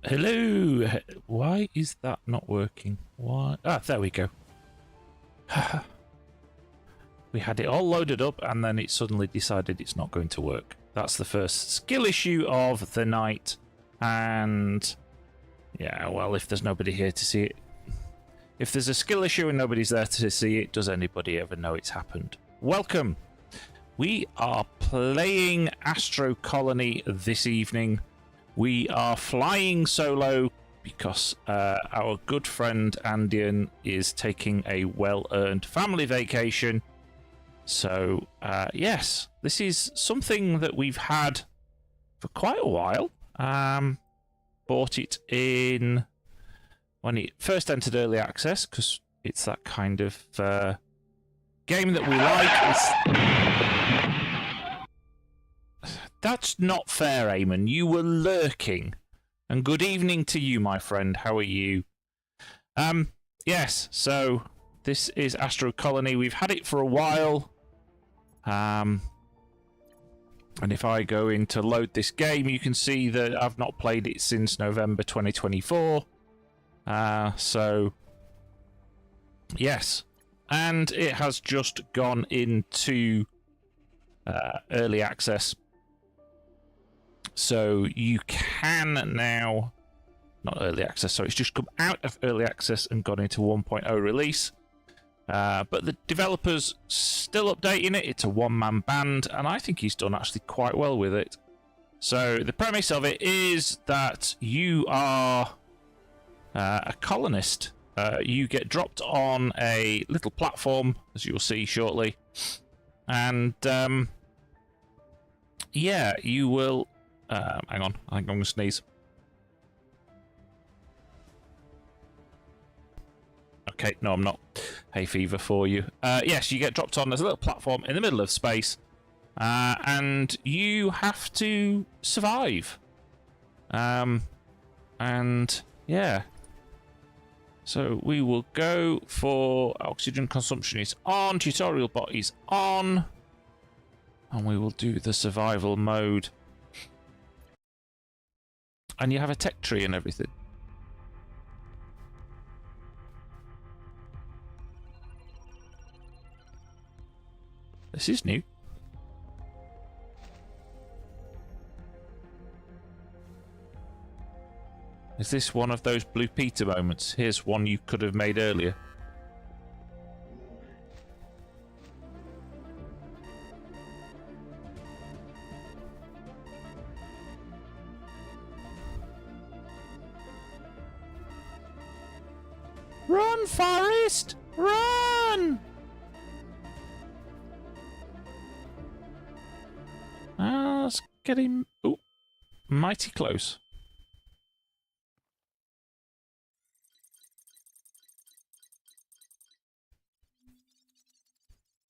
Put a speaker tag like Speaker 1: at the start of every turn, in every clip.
Speaker 1: Hello. Why is that not working? Why? Ah, there we go. We had it all loaded up and then it suddenly decided it's not going to work. That's the first skill issue of the night. And yeah, well, if there's nobody here to see it, if there's a skill issue and nobody's there to see it, does anybody ever know it's happened? Welcome. We are playing Astro Colony this evening. We are flying solo because our good friend Andian is taking a well-earned family vacation. So, yes, this is something that we've had for quite a while. Bought it in when it first entered early access because it's that kind of game that we like. That's not fair, Eamon. You were lurking. And good evening to you, my friend. How are you? Yes, so this is Astro Colony. We've had it for a while. And if I go in to load this game, you can see that I've not played it since November 2024. So, yes. And it has just gone into early access. So you can now, not early access, so it's just come out of early access and gone into 1.0 release. But the developer's still updating it. It's a one-man band, and I think he's done actually quite well with it. So the premise of it is that you are a colonist you get dropped on a little platform, as you'll see shortly, and yeah, you will. Hang on, I think I'm gonna sneeze. Okay, no, I'm not. Hay fever for you. Yes, you get dropped on. There's a little platform in the middle of space, and you have to survive. And yeah. So we will go for oxygen consumption is on, tutorial bot is on, and we will do the survival mode. And you have a tech tree and everything. This is new. Is this one of those Blue Peter moments? Here's one you could have made earlier. Run, Forest! Run! Let's get him. Oh, mighty close.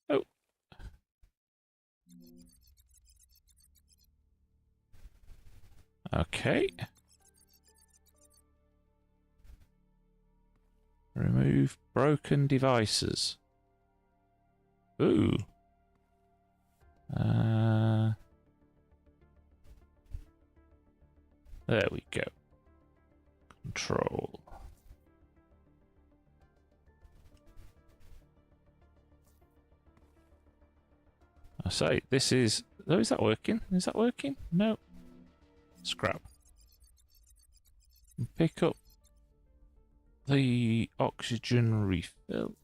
Speaker 1: Oh. Okay. Remove broken devices. Ooh. There we go. Control. I say, this is... Oh, is that working? Is that working? No. Scrap. Pick up the oxygen refill.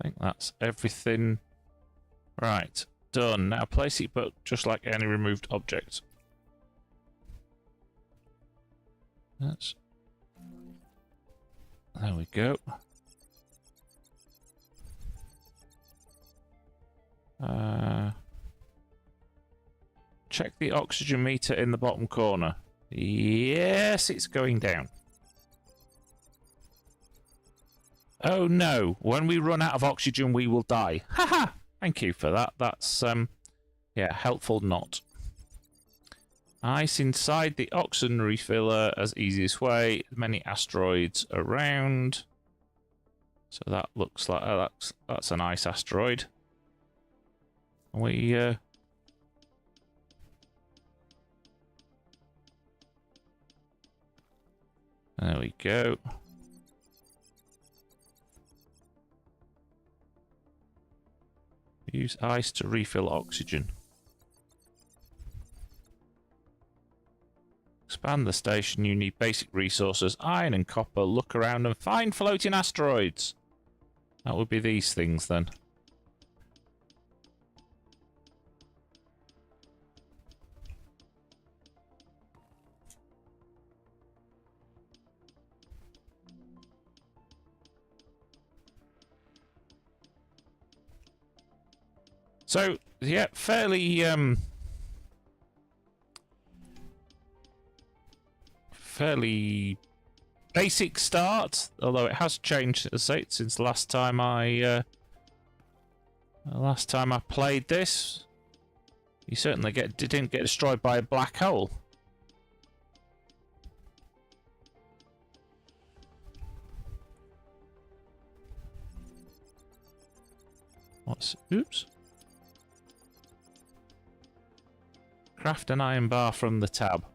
Speaker 1: I think that's everything. Right, done. Now place it, but just like any removed object. That's... There we go. Check the oxygen meter in the bottom corner. Yes, it's going down. Oh no, when we run out of oxygen we will die. Haha! Thank you for that. That's, yeah, helpful not. Ice inside the oxygen refiller as easiest way. Many asteroids around. So that looks like, that's an ice asteroid. We, there we go. Use ice to refill oxygen. Expand the station. You need basic resources, iron and copper. Look around and find floating asteroids. That would be these things then. So, yeah, fairly basic start, although it has changed, as I say, since the last time I played this. You certainly didn't get destroyed by a black hole. Oops. Craft an iron bar from the tab.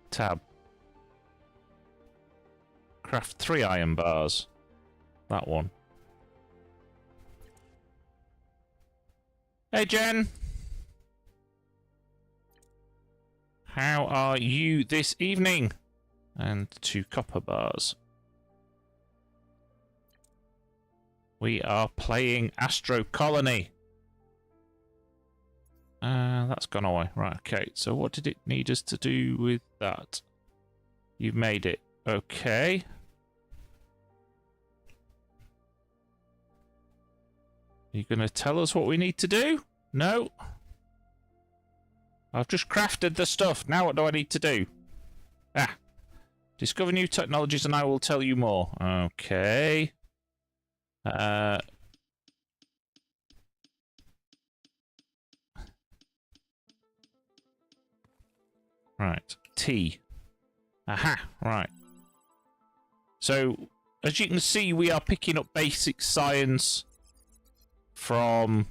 Speaker 1: Tab. Craft 3 iron bars. That one. Hey Jen! How are you this evening? And 2 copper bars. We are playing Astro Colony. That's gone away. Right, okay. So what did it need us to do with that? You've made it. Okay. Are you going to tell us what we need to do? No. I've just crafted the stuff. Now what do I need to do? Ah. Discover new technologies and I will tell you more. Okay. Right. T. Aha. Right. So, as you can see, we are picking up basic science from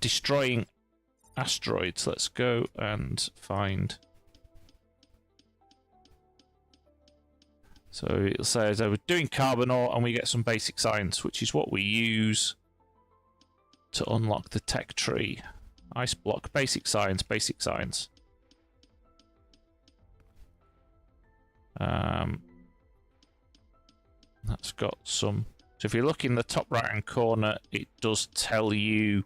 Speaker 1: destroying asteroids. Let's go and find. So it says we're doing carbon ore and we get some basic science, which is what we use to unlock the tech tree. Ice block, basic science, basic science. That's got some. So if you look in the top right hand corner, it does tell you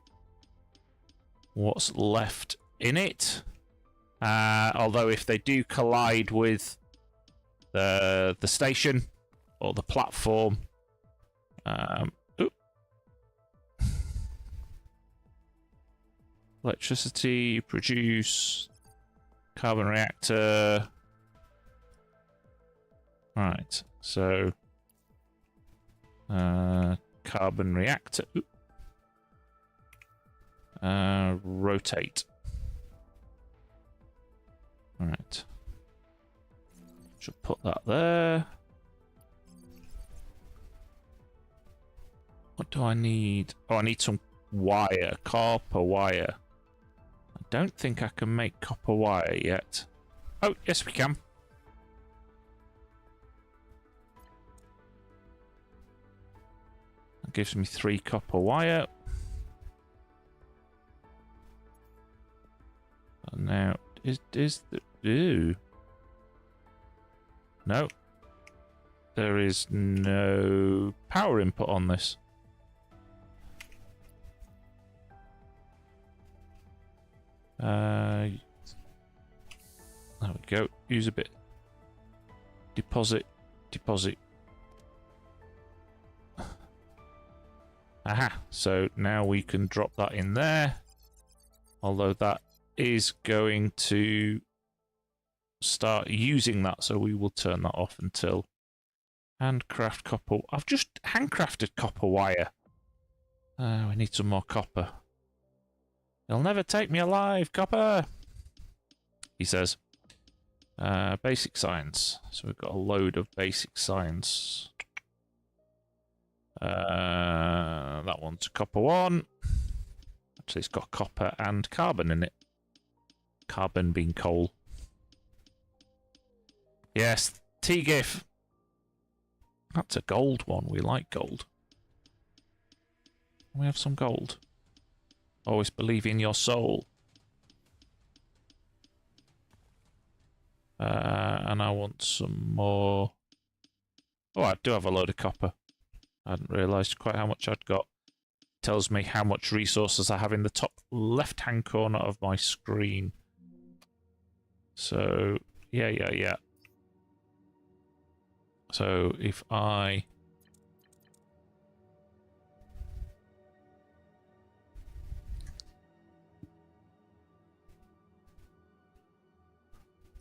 Speaker 1: what's left in it. Although if they do collide with the station or the platform, electricity, produce, carbon reactor. Right, so carbon reactor. Rotate. Right. Should put that there. What do I need? Oh, I need some wire, copper wire. I don't think I can make copper wire yet. Oh, yes we can. That gives me 3 copper wire. And now, is the... Ew. No. There is no power input on this. There we go. Use a bit. Deposit. Deposit. Aha. So now we can drop that in there. Although that is going to start using that, so we will turn that off until handcraft copper. I've just handcrafted copper wire. We need some more copper. You'll never take me alive, copper, he says. Basic science. So we've got a load of basic science. That one's a copper one. Actually, it's got copper and carbon in it. Carbon being coal. Yes, T-GIF. That's a gold one. We like gold. We have some gold. Always believe in your soul. And I want some more. Oh, I do have a load of copper. I hadn't realised quite how much I'd got. Tells me how much resources I have in the top left-hand corner of my screen. So, yeah. So, if I...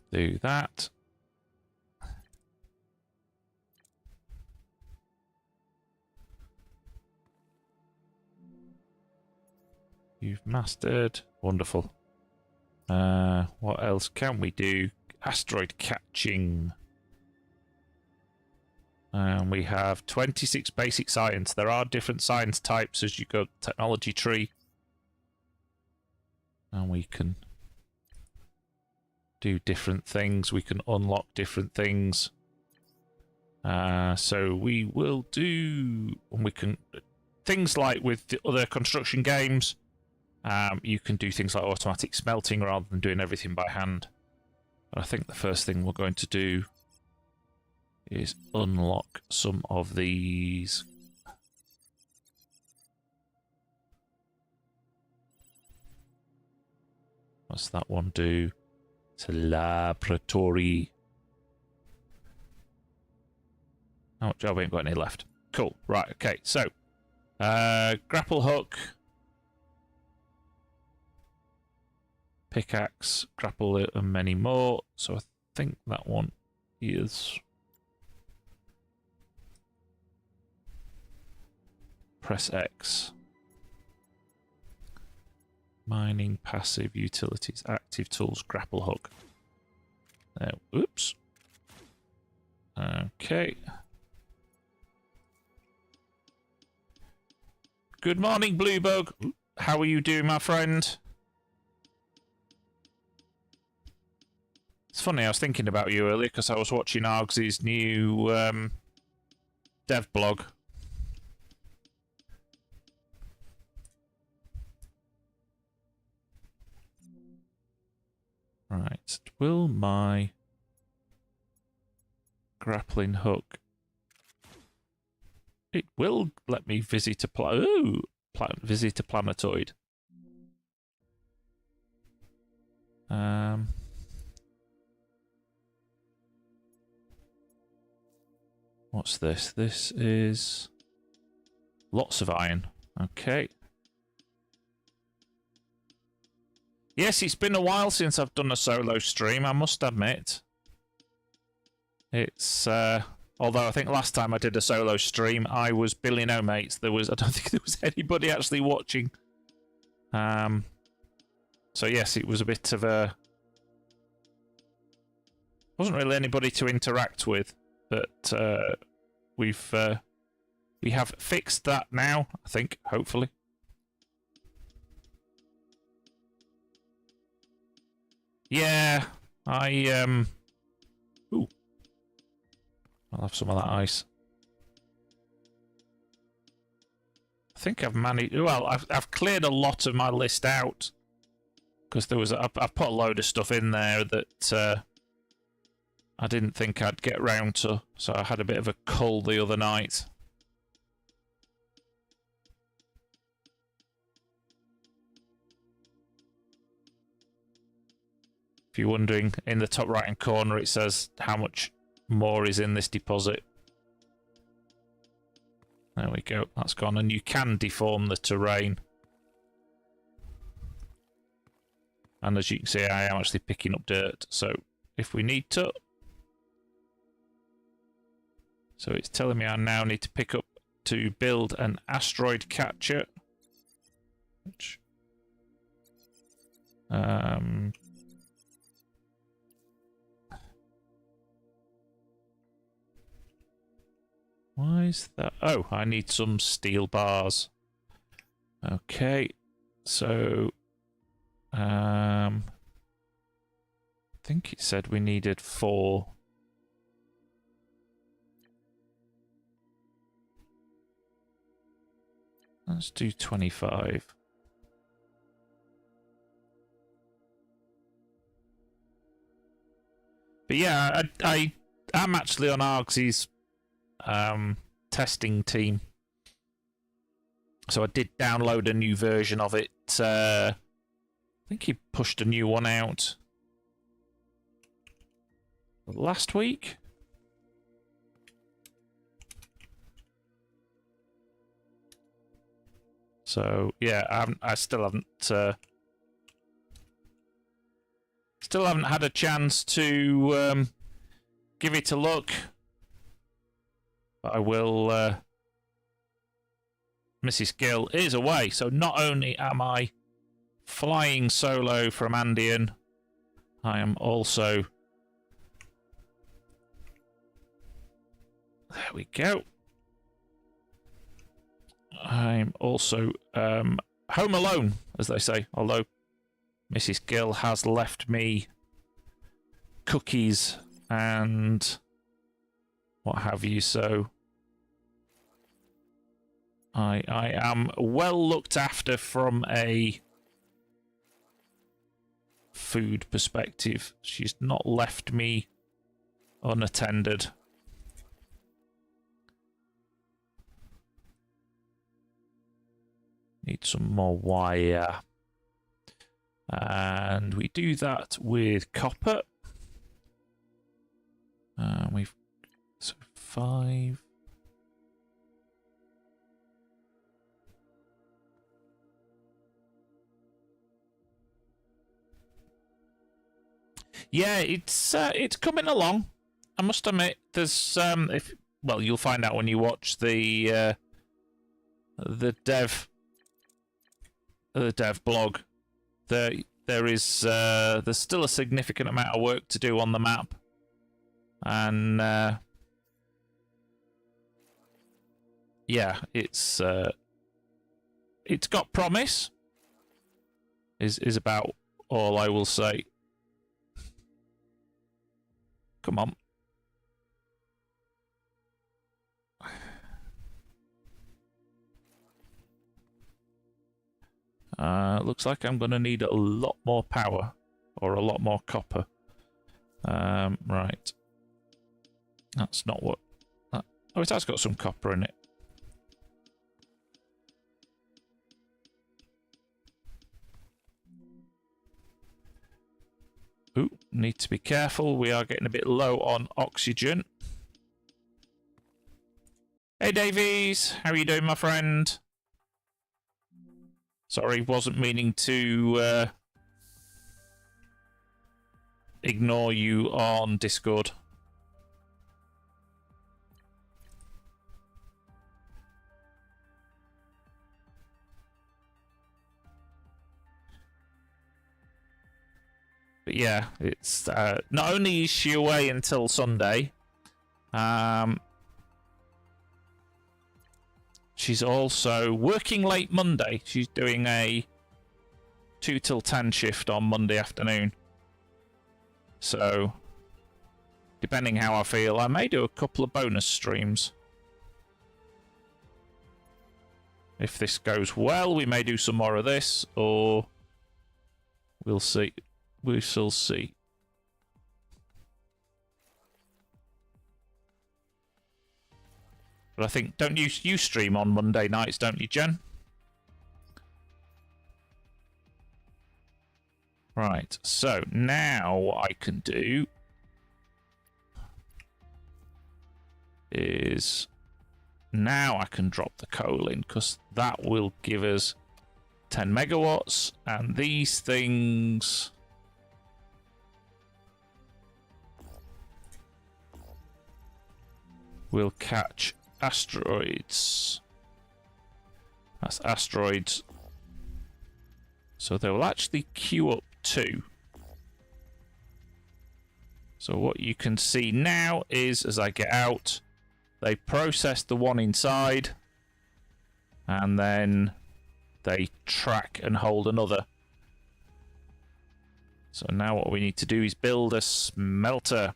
Speaker 1: do that. You've mastered. Wonderful. What else can we do? Asteroid catching. We have 26 basic science. There are different science types as you go technology tree. And we can do different things. We can unlock different things. So we will do... we can... things like with the other construction games, you can do things like automatic smelting rather than doing everything by hand. But I think the first thing we're going to do is unlock some of these What's that one do? It's a laboratory. Oh, job ain't got any left. Cool. Right, okay, so grapple hook, pickaxe, grapple it, and many more. So I think that one is press X. Mining, passive, utilities, active tools, grapple hook. Oops. Okay. Good morning, Bluebug. How are you doing, my friend? It's funny, I was thinking about you earlier because I was watching Args's new dev blog. Right, will my grappling hook... It will let me visit a visit a planetoid. What's this? This is lots of iron. Okay. Yes, it's been a while since I've done a solo stream, I must admit. It's although I think last time I did a solo stream, I was Billy No Mates. I don't think there was anybody actually watching. So yes, it was a bit of a... Wasn't really anybody to interact with, but we have fixed that now, I think, hopefully. Yeah, ooh. I'll have some of that ice. I think I've managed... Well, I've cleared a lot of my list out. Because there was... I've put a load of stuff in there that I didn't think I'd get round to. So I had a bit of a cull the other night. If you're wondering, in the top right-hand corner it says how much more is in this deposit. There we go, that's gone. And you can deform the terrain. And as you can see, I am actually picking up dirt. So if we need to... So it's telling me I now need to pick up to build an asteroid catcher. Which... Why is that? Oh, I need some steel bars. Okay, so I think it said we needed 4. Let's do 25. But yeah, I am actually on Args's testing team. So I did download a new version of it. I think he pushed a new one out last week. So yeah, I still haven't had a chance to give it a look. But I will. Mrs. Gill is away, so not only am I flying solo from Andian, I am also... There we go. I'm also home alone, as they say, although Mrs. Gill has left me cookies and what have you, so I am well looked after from a food perspective. She's not left me unattended. Need some more wire. And we do that with copper. We've so 5. Yeah, it's coming along. I must admit, there's well, you'll find out when you watch the dev blog. There's still a significant amount of work to do on the map, and yeah, it's got promise. Is about all I will say. Come on. Looks like I'm going to need a lot more power, or a lot more copper. Right. That's not what... oh, it has got some copper in it. Ooh, need to be careful. We are getting a bit low on oxygen. Hey, Davies. How are you doing, my friend? Sorry, wasn't meaning to ignore you on Discord. But yeah, it's not only is she away until Sunday, she's also working late Monday. She's doing a 2 till 10 shift on Monday afternoon. So, depending how I feel, I may do a couple of bonus streams. If this goes well, we may do some more of this, or we'll see. We shall see. But I think, don't you stream on Monday nights, don't you, Jen? Right, so now what I can do is now I can drop the coal in, because that will give us 10 megawatts, and these things will catch asteroids. That's asteroids. So they will actually queue up 2. So what you can see now is, as I get out, they process the one inside, and then they track and hold another. So now what we need to do is build a smelter.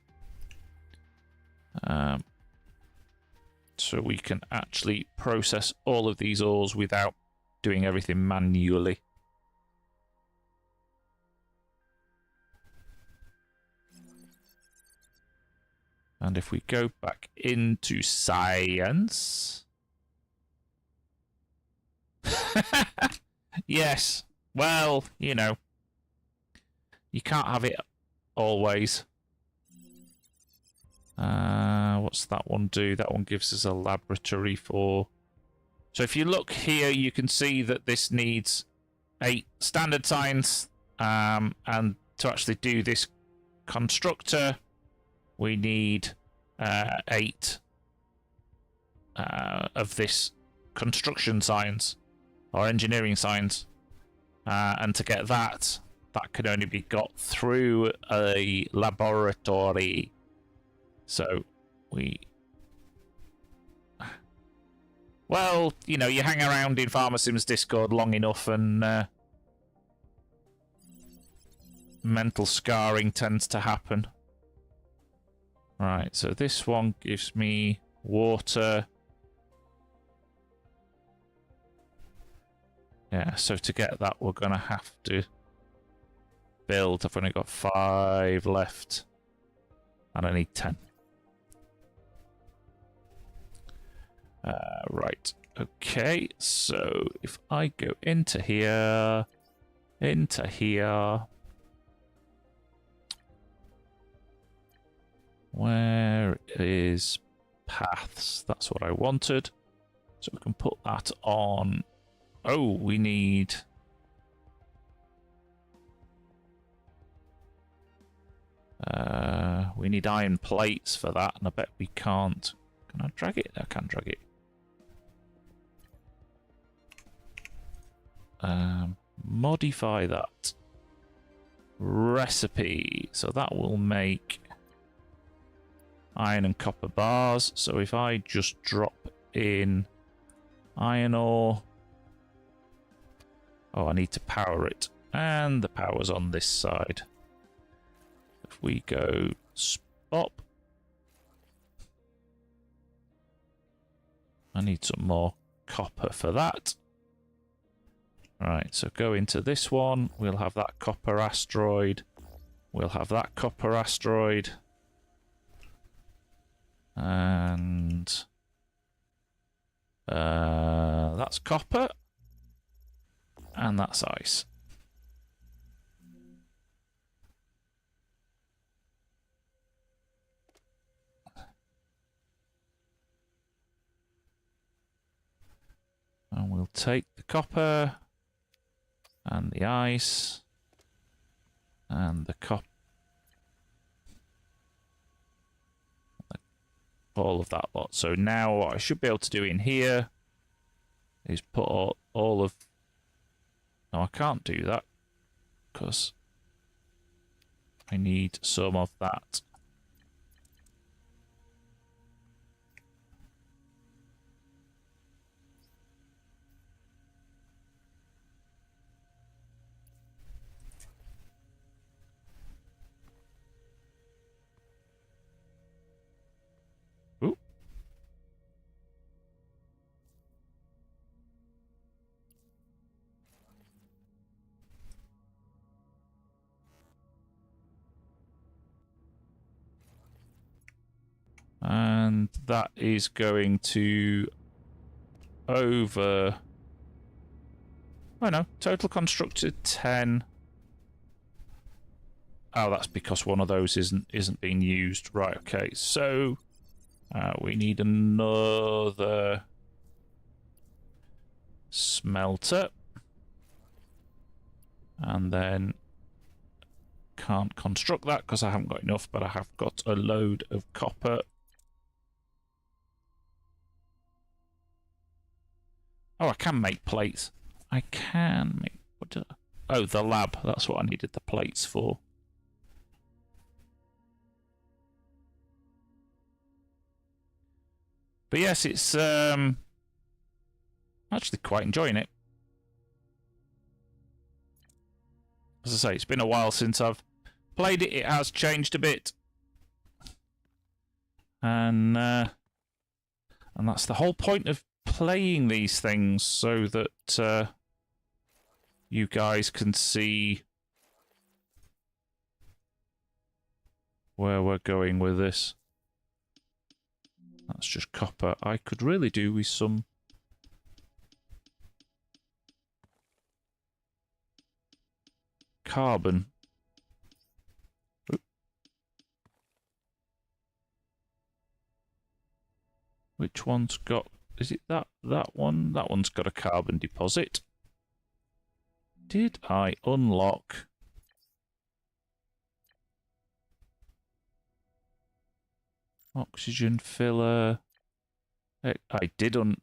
Speaker 1: So we can actually process all of these ores without doing everything manually. And if we go back into science... yes, well, you know, you can't have it always. What's that one do? That one gives us a laboratory for... So if you look here, you can see that this needs 8 standard science, and to actually do this constructor, we need 8 of this construction science, or engineering science. And to get that, that can only be got through a laboratory. So we... Well, you know, you hang around in PharmaSim's Discord long enough and mental scarring tends to happen. Right, so this one gives me water. Yeah, so to get that, we're going to have to build. I've only got 5 left, and I need 10. Right, okay, so if I go into here, into here. Where is paths? That's what I wanted. So we can put that on. Oh, we need... we need iron plates for that, and I bet we can't. Can I drag it? I can drag it. Modify that recipe. So that will make iron and copper bars. So if I just drop in iron ore... Oh, I need to power it. And the power's on this side. If we go spot, I need some more copper for that. Right, so go into this one. We'll have that copper asteroid. We'll have that copper asteroid. And that's copper. And that's ice. And we'll take the copper and the ice and the copper, all of that lot. So now what I should be able to do in here is put all of... No, I can't do that because I need some of that. And that is going to over... Oh no, total constructed 10. Oh, that's because one of those isn't being used. Right, okay, so we need another smelter. And then can't construct that because I haven't got enough, but I have got a load of copper. Oh, I can make plates. I can make... What did I... Oh, the lab. That's what I needed the plates for. But yes, it's actually quite enjoying it. As I say, it's been a while since I've played it. It has changed a bit. And that's the whole point of playing these things, so that you guys can see where we're going with this. That's just copper. I could really do with some carbon. Oop. Which one's got... Is it that one? That one's got a carbon deposit. Did I unlock... Oxygen filler? I did on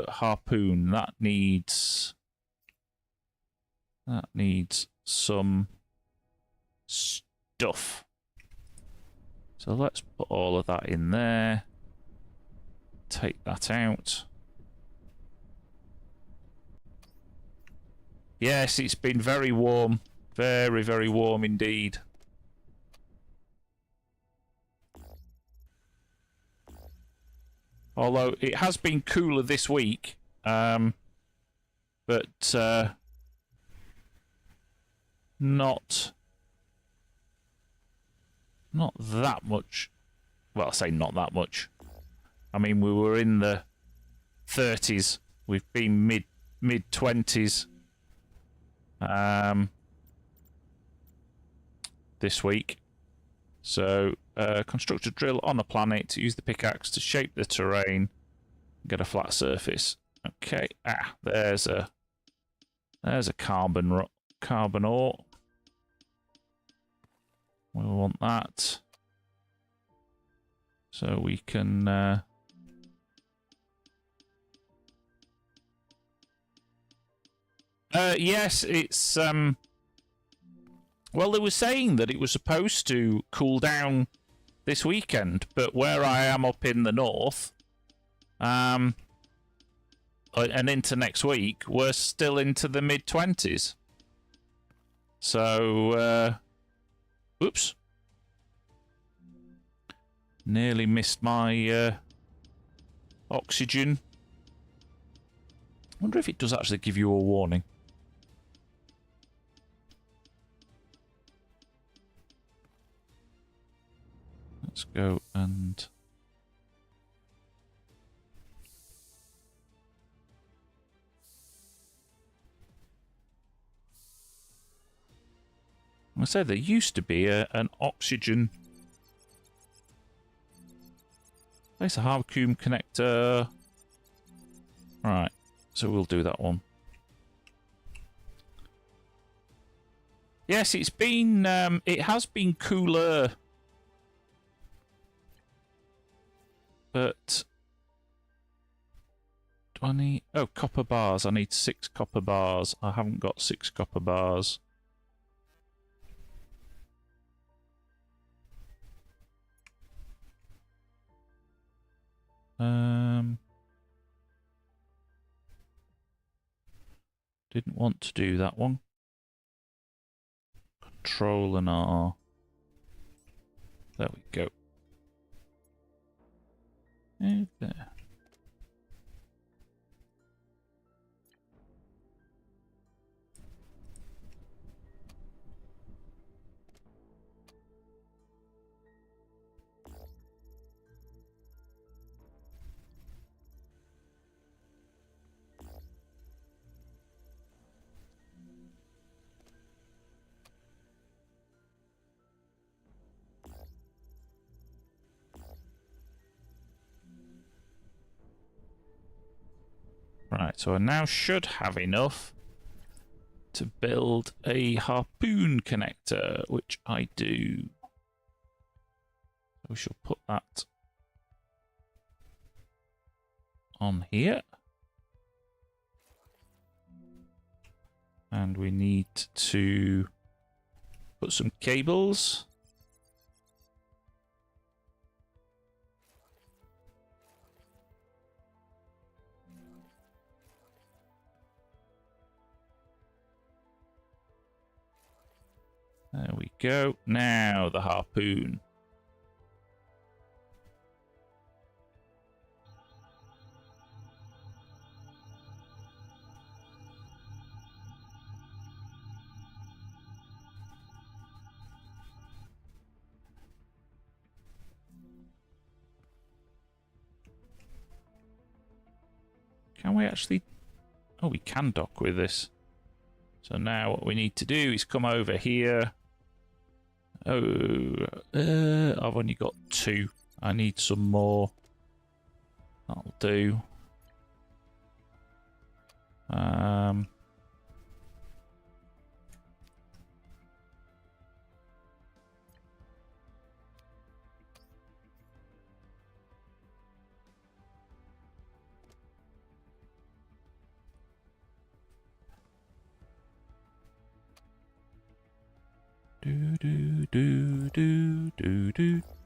Speaker 1: harpoon. That needs some stuff. So let's put all of that in there. Take that out. Yes, it's been very warm. Very, very warm indeed. Although it has been cooler this week. But not that much. Well, I say not that much. I mean, we were in the 30s. We've been mid 20s. this week. So, construct a drill on a planet, use the pickaxe to shape the terrain, get a flat surface. Okay, there's a carbon ore. We want that. So we can yes, it's well, they were saying that it was supposed to cool down this weekend, but where I am up in the north, and into next week, we're still into the mid-20s. So, oops. Nearly missed my oxygen. I wonder if it does actually give you a warning. Let's go and... I said there used to be an oxygen... Place a harpoon connector. Right, so we'll do that one. Yes, it's been... it has been cooler. But... do I need... oh, copper bars. I need 6 copper bars. I haven't got 6 copper bars. Didn't want to do that one. Control and R. There we go. There. Right, so I now should have enough to build a harpoon connector, which I do. We shall put that on here. And we need to put some cables. There we go. Now the harpoon. Can we actually... oh, we can dock with this. So now what we need to do is come over here. Oh, I've only got 2. I need some more. That'll do.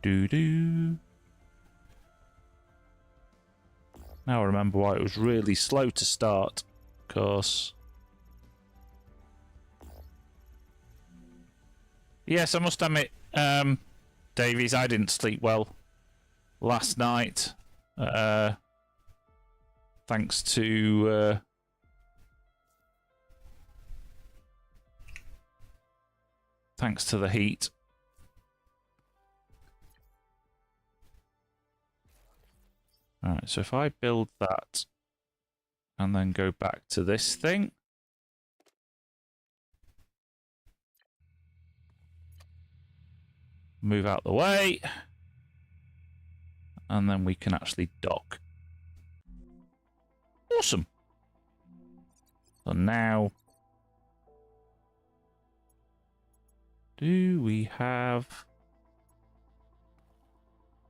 Speaker 1: Do. Now I remember why it was really slow to start, because... yes, I must admit, Davies, I didn't sleep well last night. Thanks to... thanks to the heat. Alright, so if I build that and then go back to this thing, move out the way. And then we can actually dock. Awesome. So now, do we have...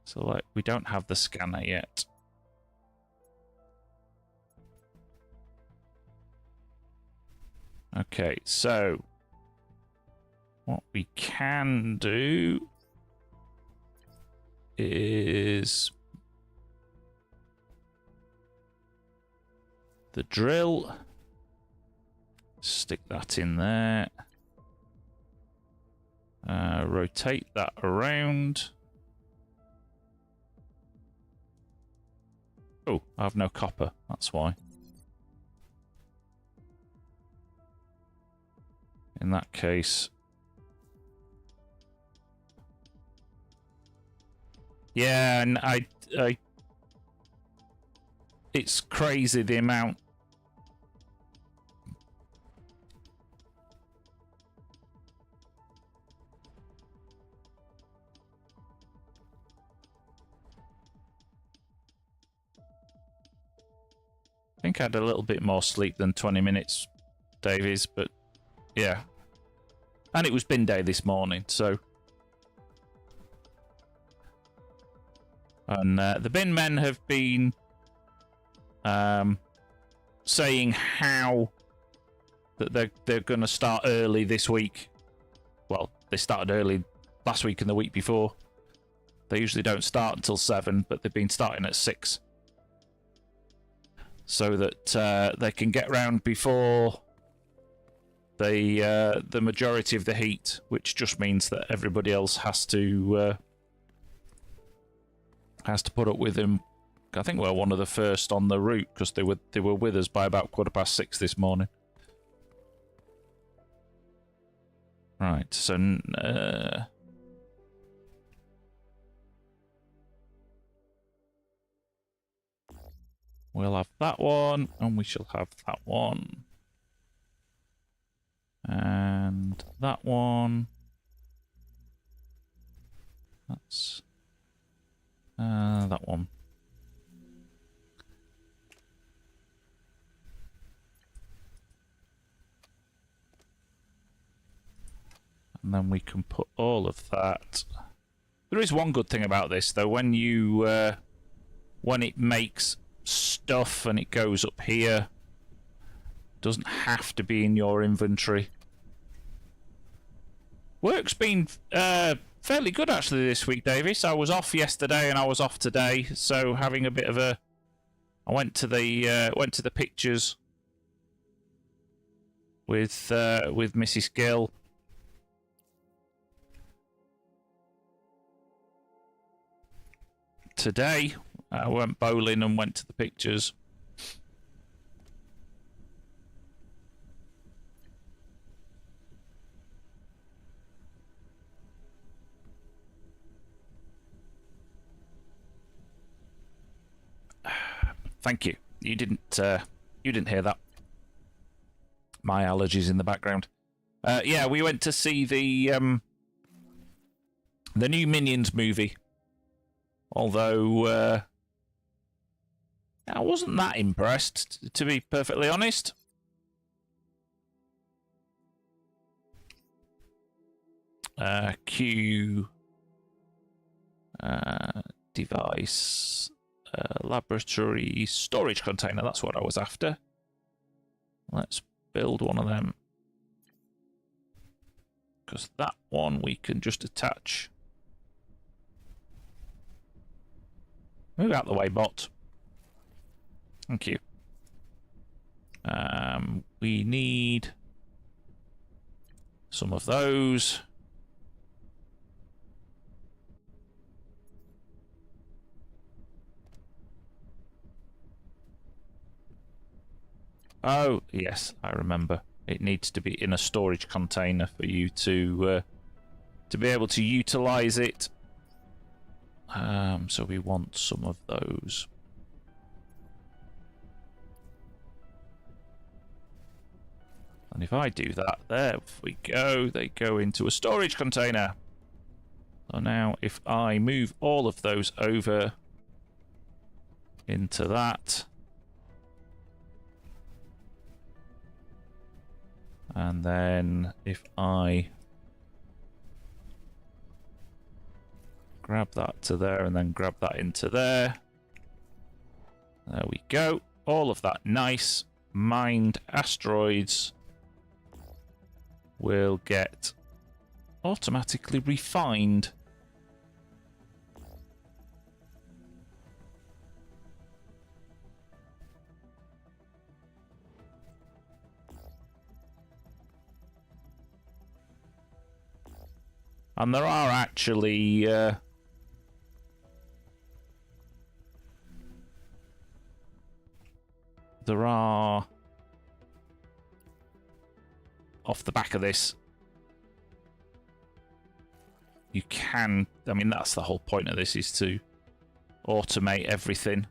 Speaker 1: So like, we don't have the scanner yet. Okay, so what we can do is the drill. Stick that in there. Rotate that around. Oh, I have no copper, that's why. In that case... Yeah, and I it's crazy the amount. I think I had a little bit more sleep than 20 minutes, Davies, but yeah. And it was bin day this morning, so... And the bin men have been saying how that they're going to start early this week. Well, they started early last week and the week before. They usually don't start until 7, but they've been starting at 6. So that they can get round before the majority of the heat, which just means that everybody else has to put up with him. I think we're one of the first on the route because they were with us by about 6:15 this morning. Right, so we'll have that one, and we shall have that one, and that one. That's that one. And then we can put all of that. There is one good thing about this, though. When you when it makes stuff and it goes up here, it doesn't have to be in your inventory. Work's been fairly good actually this week, Davis. I was off yesterday and I was off today, so having a bit of a... I went to the pictures with Mrs. Gill. Today, I went bowling and went to the pictures. Thank you. You didn't hear that. My allergies in the background. Yeah, we went to see the new Minions movie. Although I wasn't that impressed, to be perfectly honest. Q device. Laboratory storage container, that's what I was after. Let's build one of them. Because that one we can just attach. Move out the way, bot. Thank you. We need some of those. Oh, yes, I remember. It needs to be in a storage container for you to be able to utilize it. So we want some of those. And if I do that, there we go. They go into a storage container. So now if I move all of those over into that, and then if I grab that to there and then grab that into there, there we go. All of that nice mined asteroids will get automatically refined. And there are actually there are, off the back of this, you can, I mean, that's the whole point of this, is to automate everything.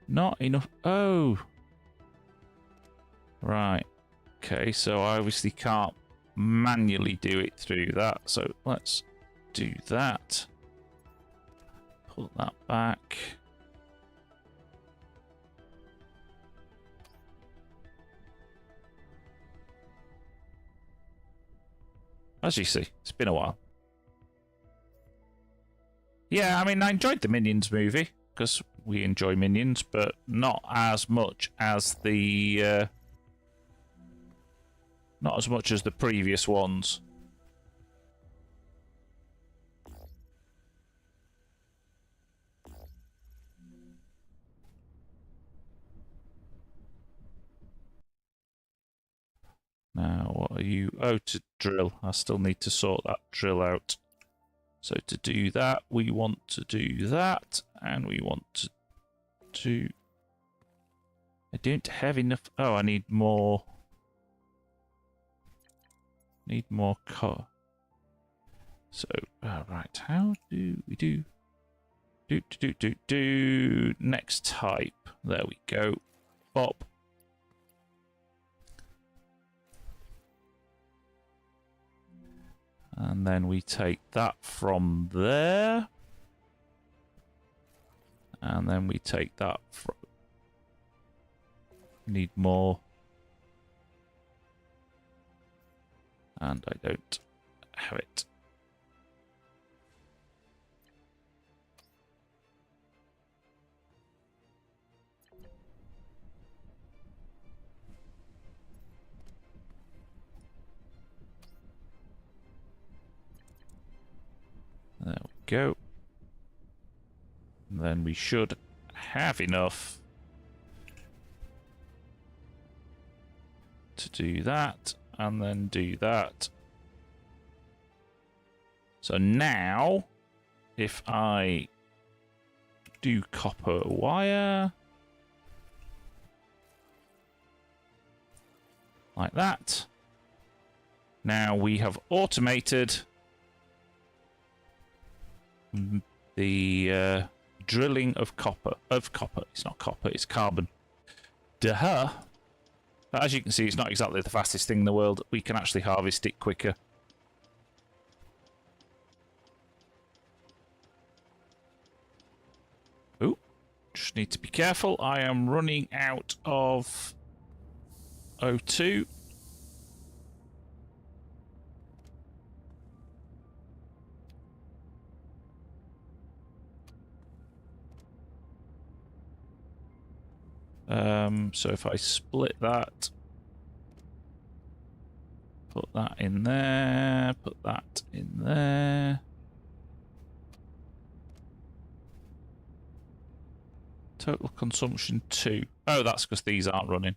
Speaker 1: Not enough. Oh. Right. Okay, so I obviously can't manually do it through that. So let's do that. Pull that back. As you see, it's been a while. Yeah, I mean, I enjoyed the Minions movie, because we enjoy Minions, but not as much as the... not as much as the previous ones. Now, what are you? Oh, to drill. I still need to sort that drill out. So to do that, we want to do that, and we want to do... I don't have enough... Oh, I need more... Need more car. So, right, how do we do? Do. Next type. There we go. Bop. And then we take that from there. And then we take that from... Need more. And I don't have it. There we go. And then we should have enough to do that, and then do that. So now, if I do copper wire, like that, now we have automated the drilling of copper. It's not copper, it's carbon. Duh. But as you can see, it's not exactly the fastest thing in the world. We can actually harvest it quicker. Ooh, just need to be careful. I am running out of O2. So if I split that, put that in there, put that in there. Total consumption 2. Oh, that's because these aren't running.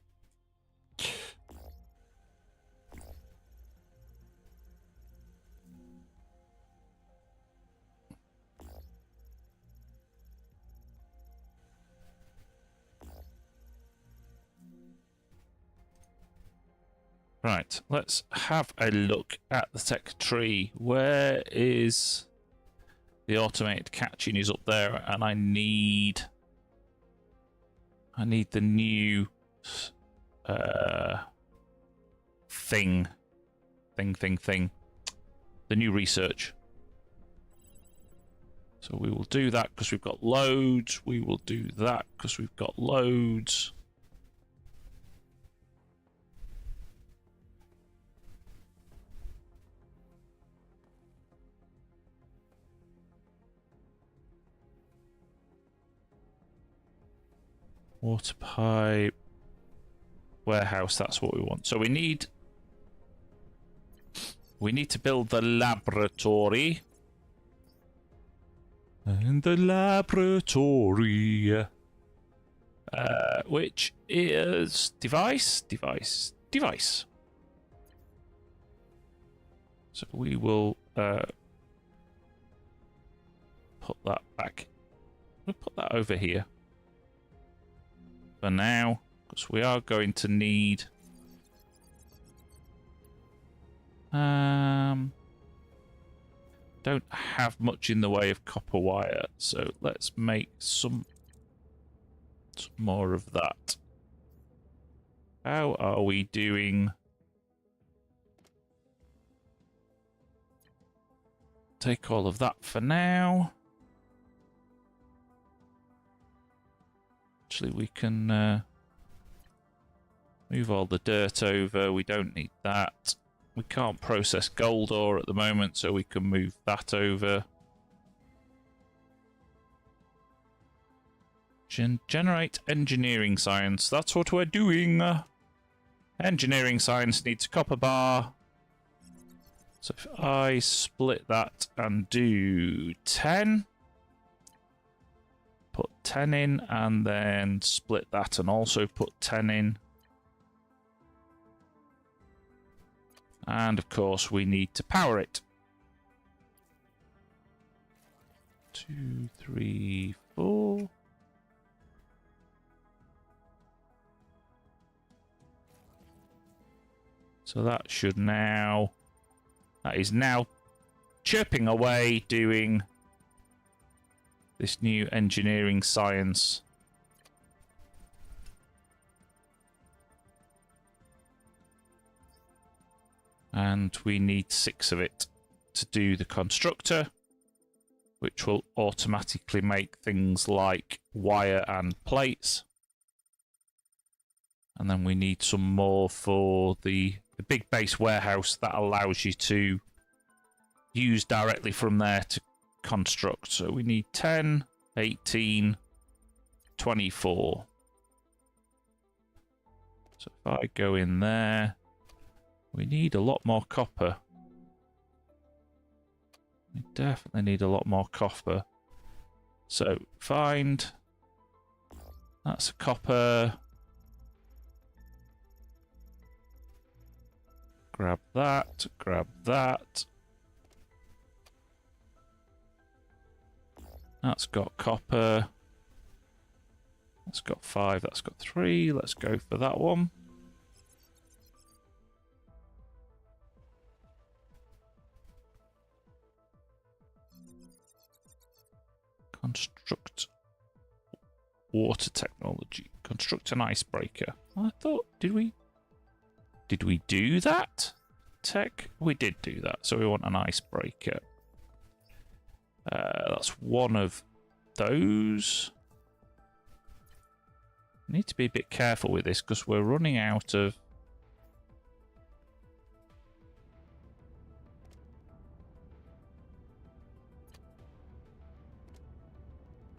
Speaker 1: Right, let's have a look at the tech tree. Where is the automated catching? Is up there, and I need the new thing. the new research. So we will do that because we've got loads. We will do that because we've got loads. Water pipe. Warehouse, that's what we want. So we need to build the laboratory. And the laboratory. Which is device. So we will put that back. We'll put that over here for now, because we are going to need don't have much in the way of copper wire, so let's make some more of that. How are we doing? Take all of that for now. Actually, we can move all the dirt over. We don't need that. We can't process gold ore at the moment, so we can move that over. Generate engineering science. That's what we're doing. Engineering science needs a copper bar. So if I split that and do 10, put 10 in, and then split that and also put 10 in. And of course we need to power it. 2, 3, 4. So that should now... That is now chirping away, doing this new engineering science. And we need 6 of it to do the constructor, which will automatically make things like wire and plates. And then we need some more for the big base warehouse that allows you to use directly from there to construct. So we need 10, 18, 24. So if I go in there, we need a lot more copper. We definitely need a lot more copper. So find... That's a copper. Grab that, grab that. That's got copper. That's got 5, that's got 3. Let's go for that one. Construct water technology. Construct an icebreaker. I thought, did we do that? Tech? We did do that. So we want an icebreaker. That's one of those. Need to be a bit careful with this because we're running out of...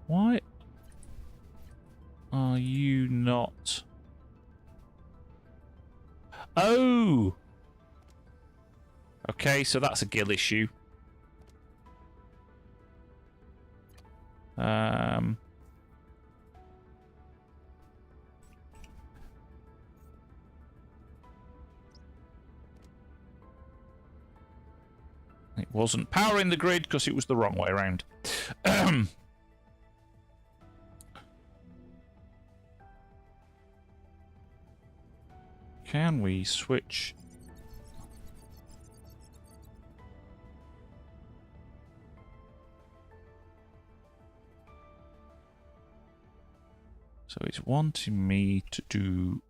Speaker 1: Why are you not... Oh! Okay, so that's a gill issue. It wasn't powering the grid because it was the wrong way around. Can we switch? So it's wanting me to do...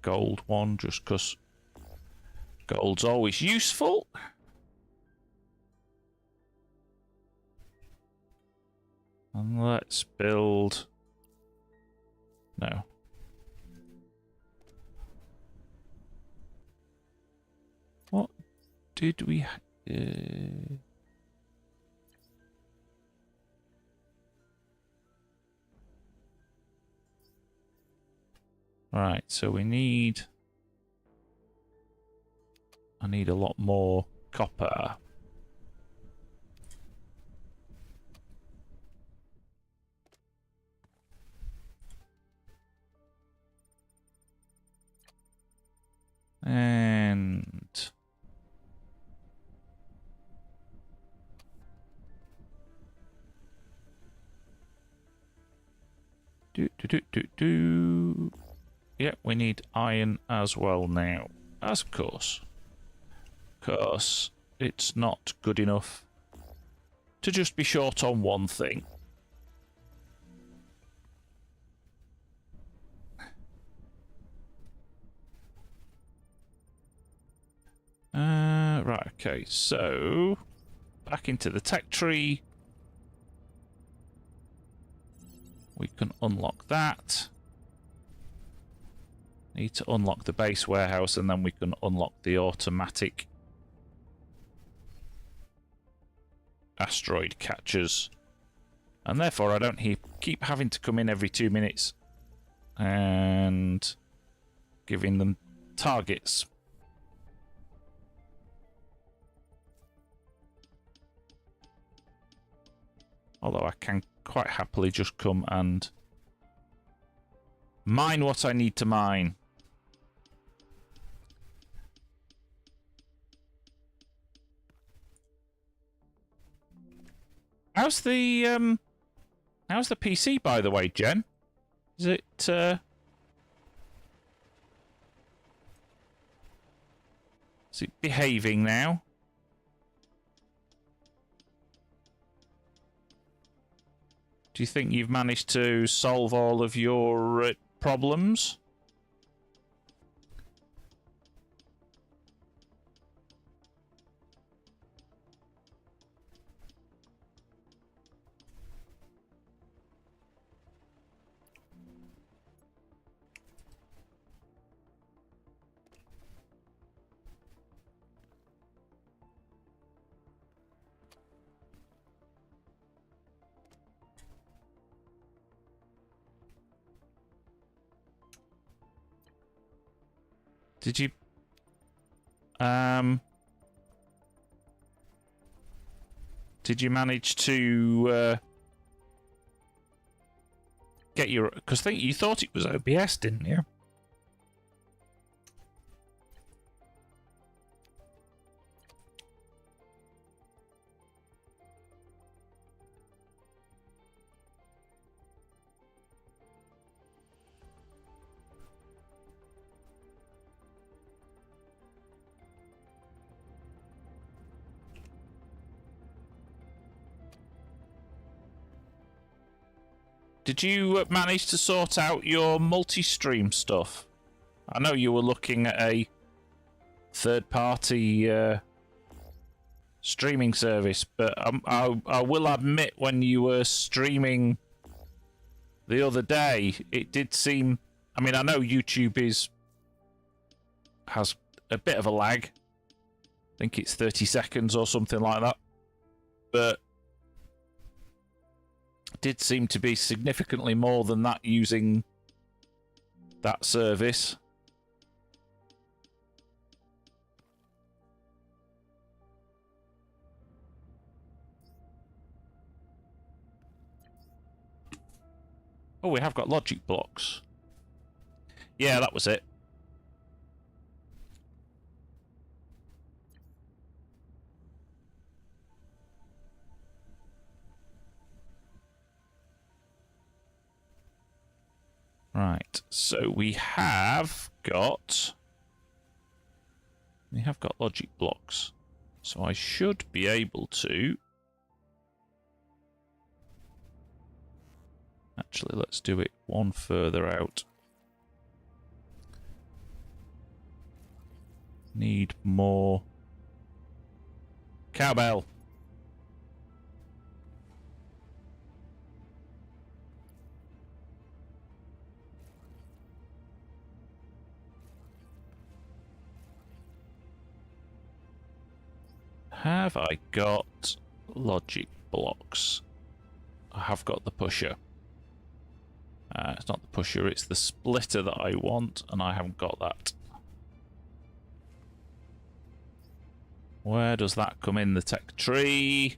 Speaker 1: gold one just because gold's always useful. And let's build... No. What did we... Right, so we need... I need a lot more copper. And... Yeah, we need iron as well now. As of course. Because it's not good enough to just be short on one thing. Right, okay, so back into the tech tree. We can unlock that. Need to unlock the base warehouse and then we can unlock the automatic asteroid catchers. And therefore I don't keep having to come in every 2 minutes and giving them targets. Although I can quite happily just come and mine what I need to mine. How's the PC, by the way, Jen? Is it behaving now? Do you think you've managed to solve all of your problems? Did you manage to get your... Because you thought it was OBS, didn't you? Did you manage to sort out your multi-stream stuff? I know you were looking at a third-party streaming service, but I will admit when you were streaming the other day, it did seem... I mean, I know YouTube has a bit of a lag. I think it's 30 seconds or something like that. But it did seem to be significantly more than that using that service. Oh, we have got logic blocks. Yeah, that was it. Right, so we have got logic blocks. So I should be able to... Actually, let's do it one further out. Need more cowbell. Have I got logic blocks? I have got the pusher. It's not the pusher, it's the splitter that I want, and I haven't got that. Where does that come in the tech tree?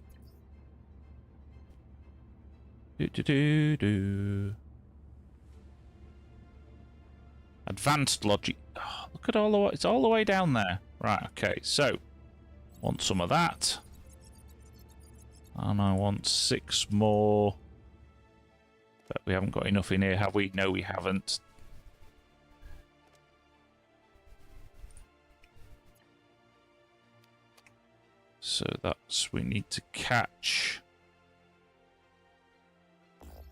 Speaker 1: Advanced logic. Oh, look at all the way. It's all the way down there. Right, okay, so want some of that. And I want 6 more. But we haven't got enough in here, have we? No, we haven't. So that's, we need to catch.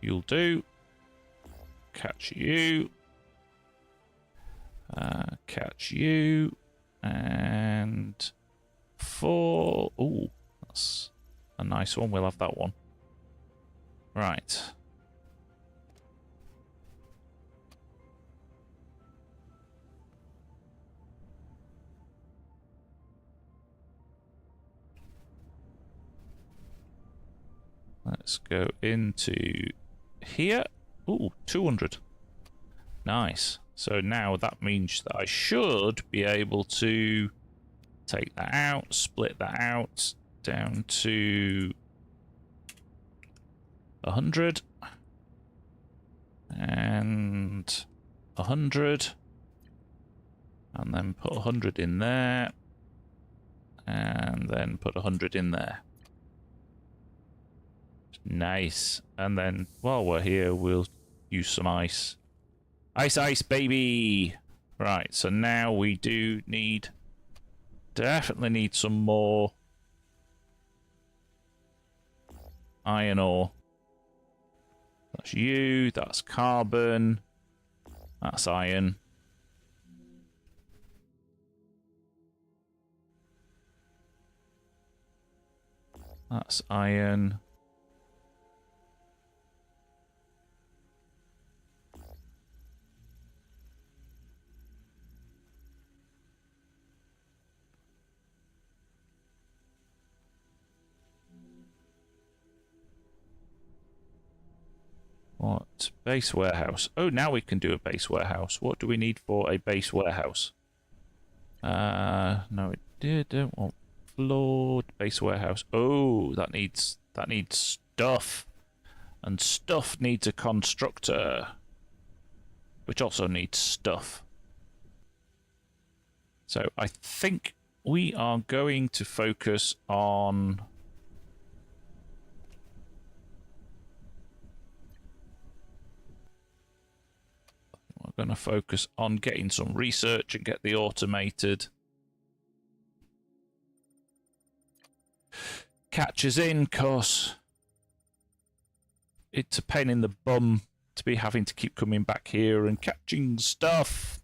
Speaker 1: You'll do. Catch you. Catch you. And 4. Ooh, that's a nice one. We'll have that one. Right. Let's go into here. Ooh, 200. Nice. So now that means that I should be able to take that out, split that out down to 100 and 100, and then put 100 in there, and then put 100 in there. Nice. And then while we're here, we'll use some ice. Ice, ice, baby! Right, so now we do need... Definitely need some more iron ore. That's you, that's carbon, that's iron. That's iron. What? Base warehouse. Oh, now we can do a base warehouse. What do we need for a base warehouse? No, we don't want floored base warehouse. Oh, that needs stuff. And stuff needs a constructor. Which also needs stuff. So I think we are going to focus on... We're going to focus on getting some research and get the automated catchers in, because it's a pain in the bum to be having to keep coming back here and catching stuff.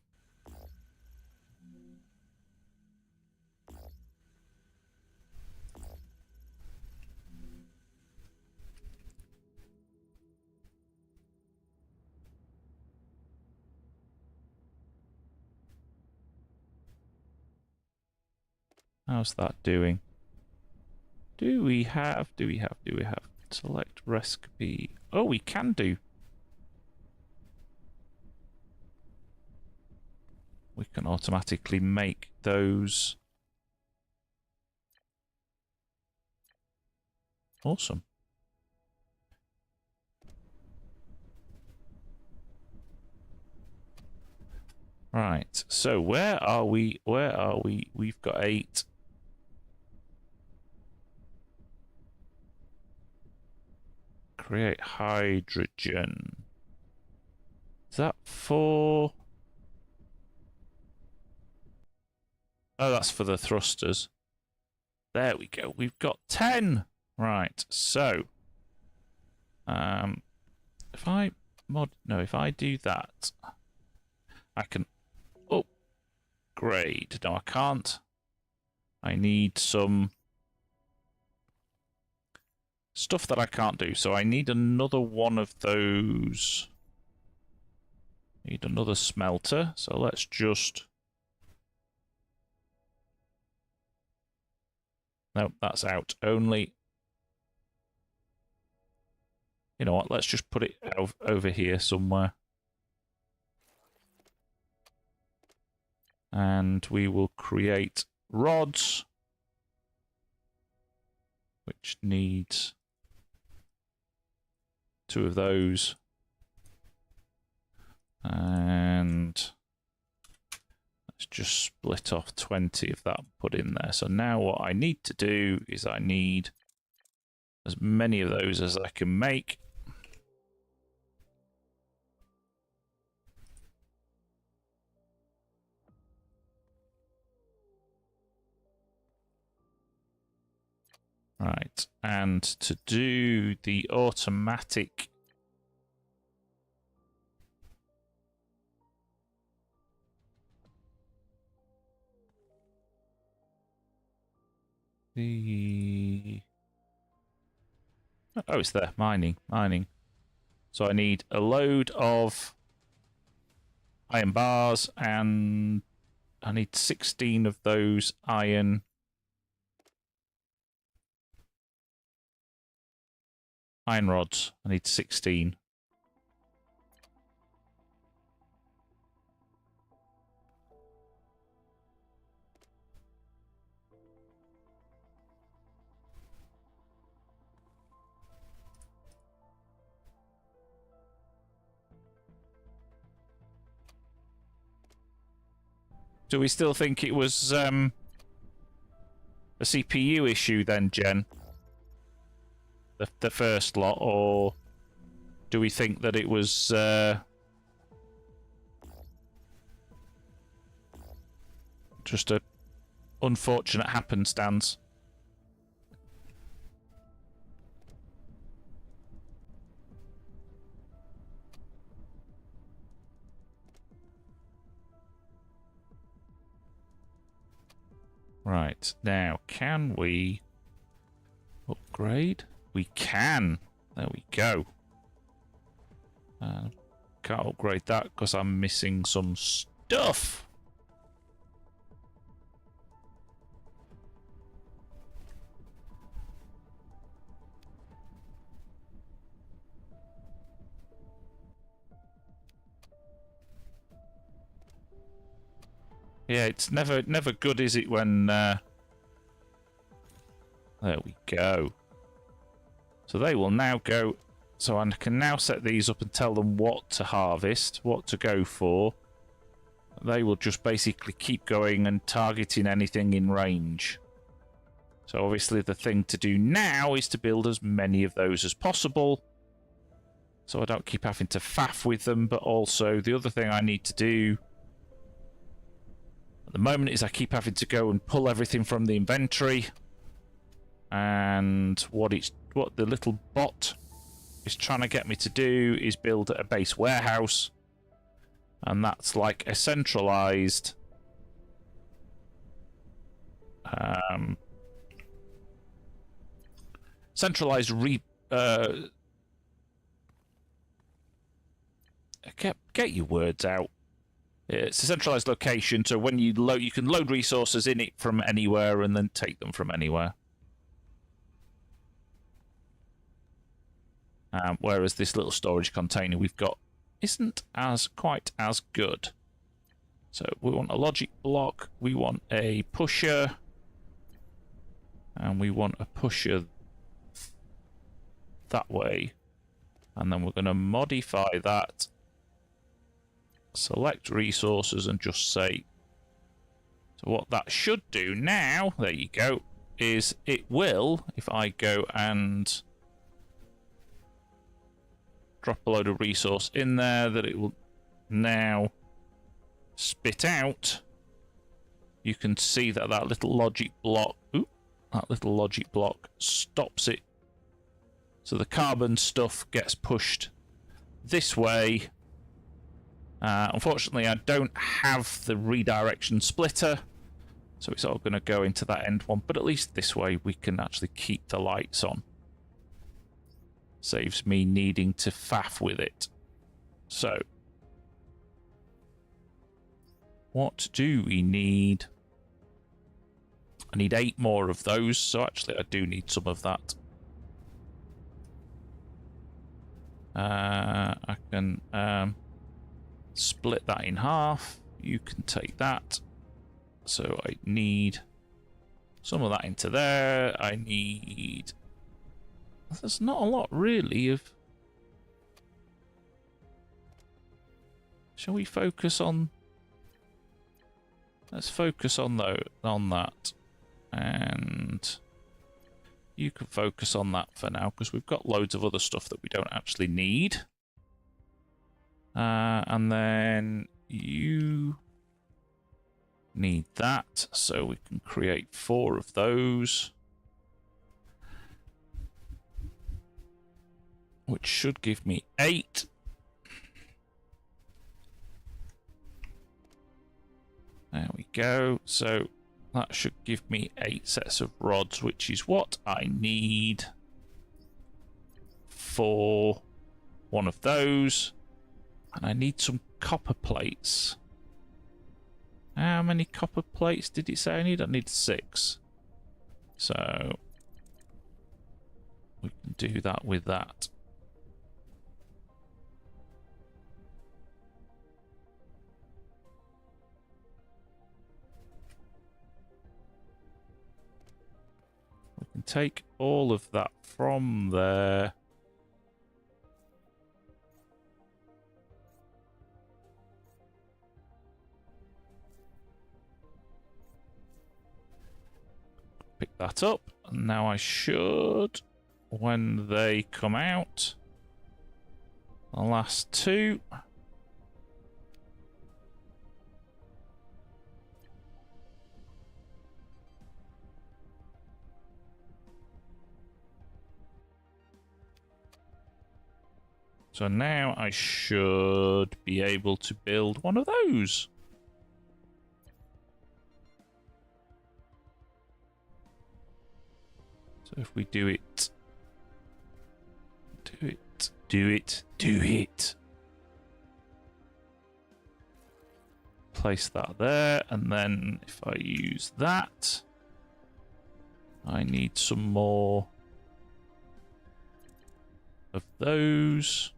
Speaker 1: How's that doing? Do we have select recipe? Oh, we can do. We can automatically make those. Awesome. Right, so where are we? Where are we? We've got 8. Create hydrogen. Is that for... Oh, that's for the thrusters. There we go. We've got 10. Right, so... if I do that, I can... Oh! upgrade. No, I can't. I need some stuff that I can't do. So I need another one of those. Need another smelter. So let's just... Nope, that's out. Only... You know what? Let's just put it over here somewhere. And we will create rods, which needs 2 of those. And let's just split off 20 of that and put in there. So now what I need to do is I need as many of those as I can make. Right, and to do the automatic oh, it's there, mining. So I need a load of iron bars and I need 16 of those iron rods. I need 16. Do we still think it was a CPU issue then, Jen? The first lot, or do we think that it was just a unfortunate happenstance? Right, now, can we upgrade? We can. There we go. Can't upgrade that because I'm missing some stuff. Yeah, it's never good, is it, when... There we go. So they will now go... So I can now set these up and tell them what to harvest, what to go for. They will just basically keep going and targeting anything in range. So obviously the thing to do now is to build as many of those as possible. So I don't keep having to faff with them, but also the other thing I need to do at the moment is I keep having to go and pull everything from the inventory. And what the little bot is trying to get me to do is build a base warehouse. And that's like a centralized get your words out. It's a centralized location, so when you load, you can load resources in it from anywhere and then take them from anywhere. Whereas this little storage container we've got isn't quite as good. So we want a logic block, we want a pusher, and we want a pusher that way. And then we're going to modify that, select resources, and just say, so what that should do now, there you go, is it will, if I go and drop a load of resource in there, that it will now spit out. You can see that that little logic block, stops it. So the carbon stuff gets pushed this way, Unfortunately, I don't have the redirection splitter, so it's all going to go into that end one. But at least this way we can actually keep the lights on. Saves me needing to faff with it. So, what do we need? I need 8 more of those, so actually I do need some of that. I can split that in half. You can take that. So I need some of that into there. I need... There's not a lot really of... Shall we focus on... Let's focus on that. And you can focus on that for now, because we've got loads of other stuff that we don't actually need. And then you need that, so we can create 4 of those. Which should give me 8. There we go. So that should give me 8 sets of rods, which is what I need for one of those. And I need some copper plates. How many copper plates did it say I need? I need 6. So we can do that with that. We can take all of that from there. Pick that up, and now I should, when they come out, the last 2. So now I should be able to build one of those. So if we do it, place that there, and then if I use that, I need some more of those.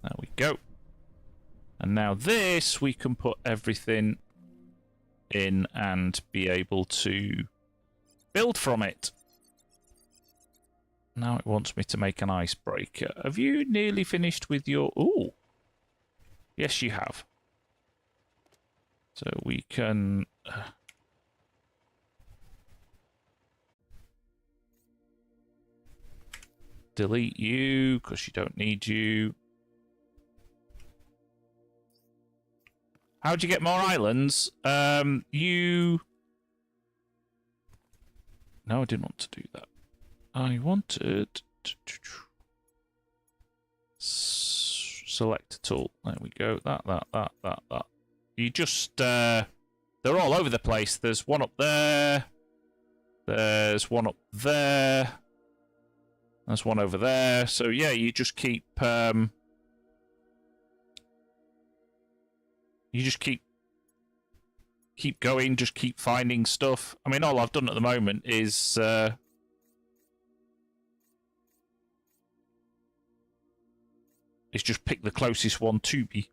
Speaker 1: There we go. And now this, we can put everything in and be able to build from it. Now it wants me to make an icebreaker. Have you nearly finished with your... Ooh. Yes, you have. So we can... delete you, because you don't need you. How'd you get more islands? You... No, I didn't want to do that. I wanted... Select a tool. There we go. That. You just... they're all over the place. There's one up there. There's one up there. There's one over there. So, yeah, you just keep... You just keep going, just keep finding stuff. I mean, all I've done at the moment is just pick the closest one to me,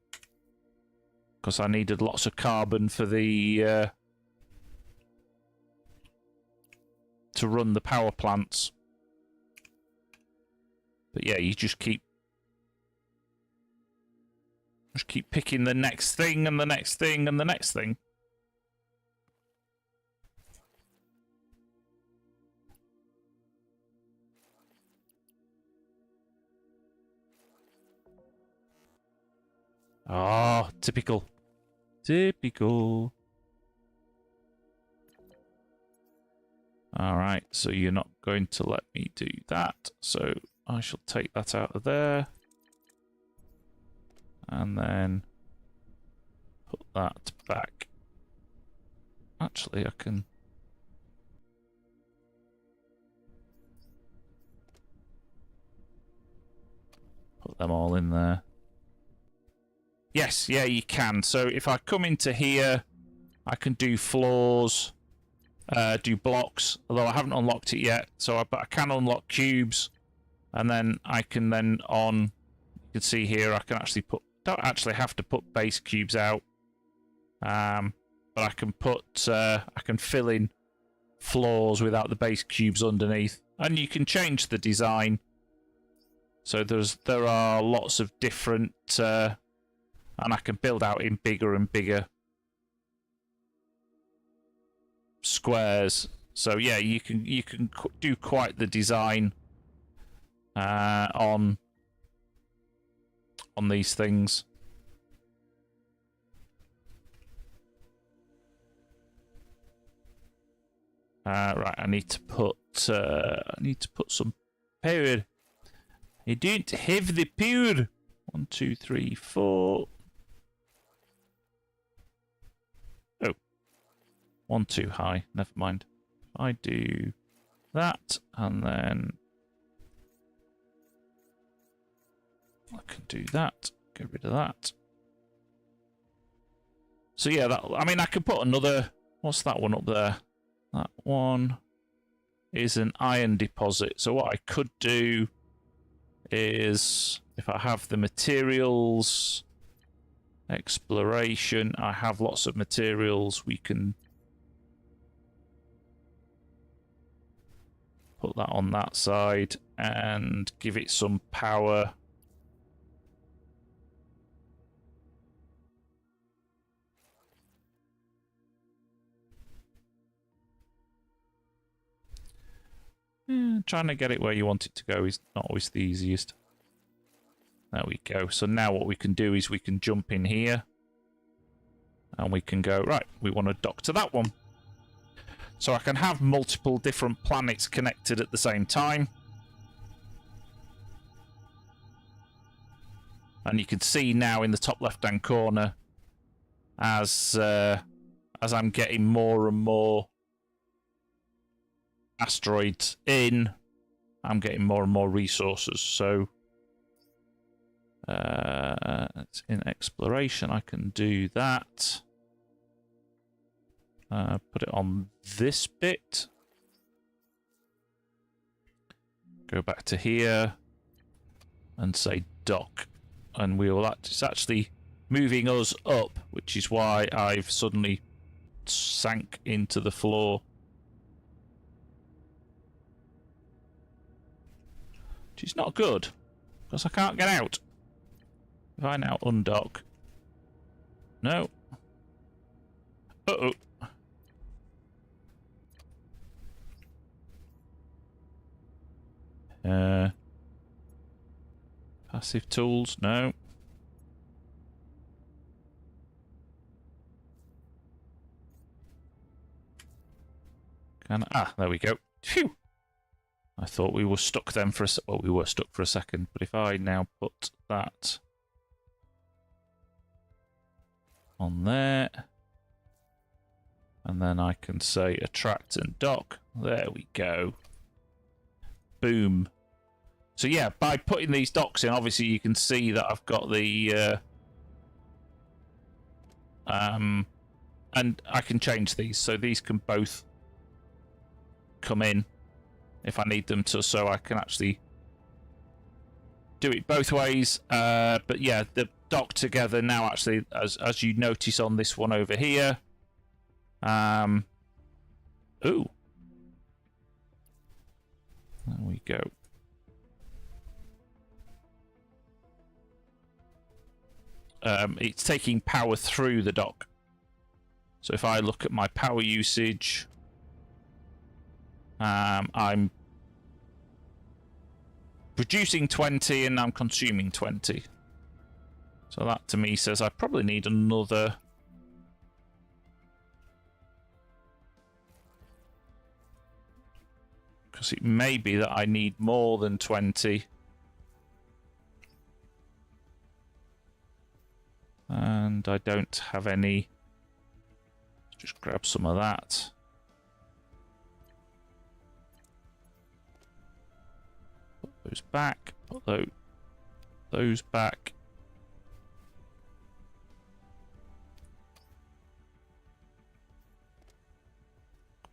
Speaker 1: because I needed lots of carbon for the to run the power plants. But yeah, you just keep picking the next thing and the next thing and the next thing. Oh, typical. Typical. Alright, so you're not going to let me do that. So I shall take that out of there. and then put that back. Actually, I can... put them all in there. Yes, yeah, you can. So if I come into here, I can do floors, do blocks, although I haven't unlocked it yet. But I can unlock cubes, and then I can you can see here, I can actually don't actually have to put base cubes out, but I can I can fill in floors without the base cubes underneath, and you can change the design. So there are lots of different, and I can build out in bigger and bigger squares. So yeah, you can do quite the design on these things. Right, I need to put some power. I don't have the power. 1, 2, 3, 4. Oh, 1 too high. Never mind. I do that, and then I can do that. Get rid of that. So yeah, I mean, I could put another. What's that one up there? That one is an iron deposit. So what I could do is, if I have the materials, exploration, I have lots of materials, we can put that on that side and give it some power. Trying to get it where you want it to go is not always the easiest. There we go. So now what we can do is we can jump in here and we can go, right, we want to dock to that one. So I can have multiple different planets connected at the same time. And you can see now in the top left-hand corner, as I'm getting more and more asteroids in, I'm getting more and more resources. So it's in exploration. I can do that. Put it on this bit. Go back to here and say dock, and it's actually moving us up, which is why I've suddenly sank into the floor. Which is not good, because I can't get out. If I now undock. No. Uh-oh. Passive tools, no. There we go. Phew! I thought we were stuck then for we were stuck for a second, but if I now put that on there, and then I can say attract and dock, there we go. Boom. So yeah, by putting these docks in, obviously you can see that I've got the and I can change these, so these can both come in if I need them to, so I can actually do it both ways. But yeah, the dock together now, actually, as you notice on this one over here. Ooh. There we go. It's taking power through the dock. So if I look at my power usage, I'm producing 20 and I'm consuming 20. So that to me says I probably need another. Because it may be that I need more than 20. And I don't have any. Just grab some of that. Put those back. Put those back.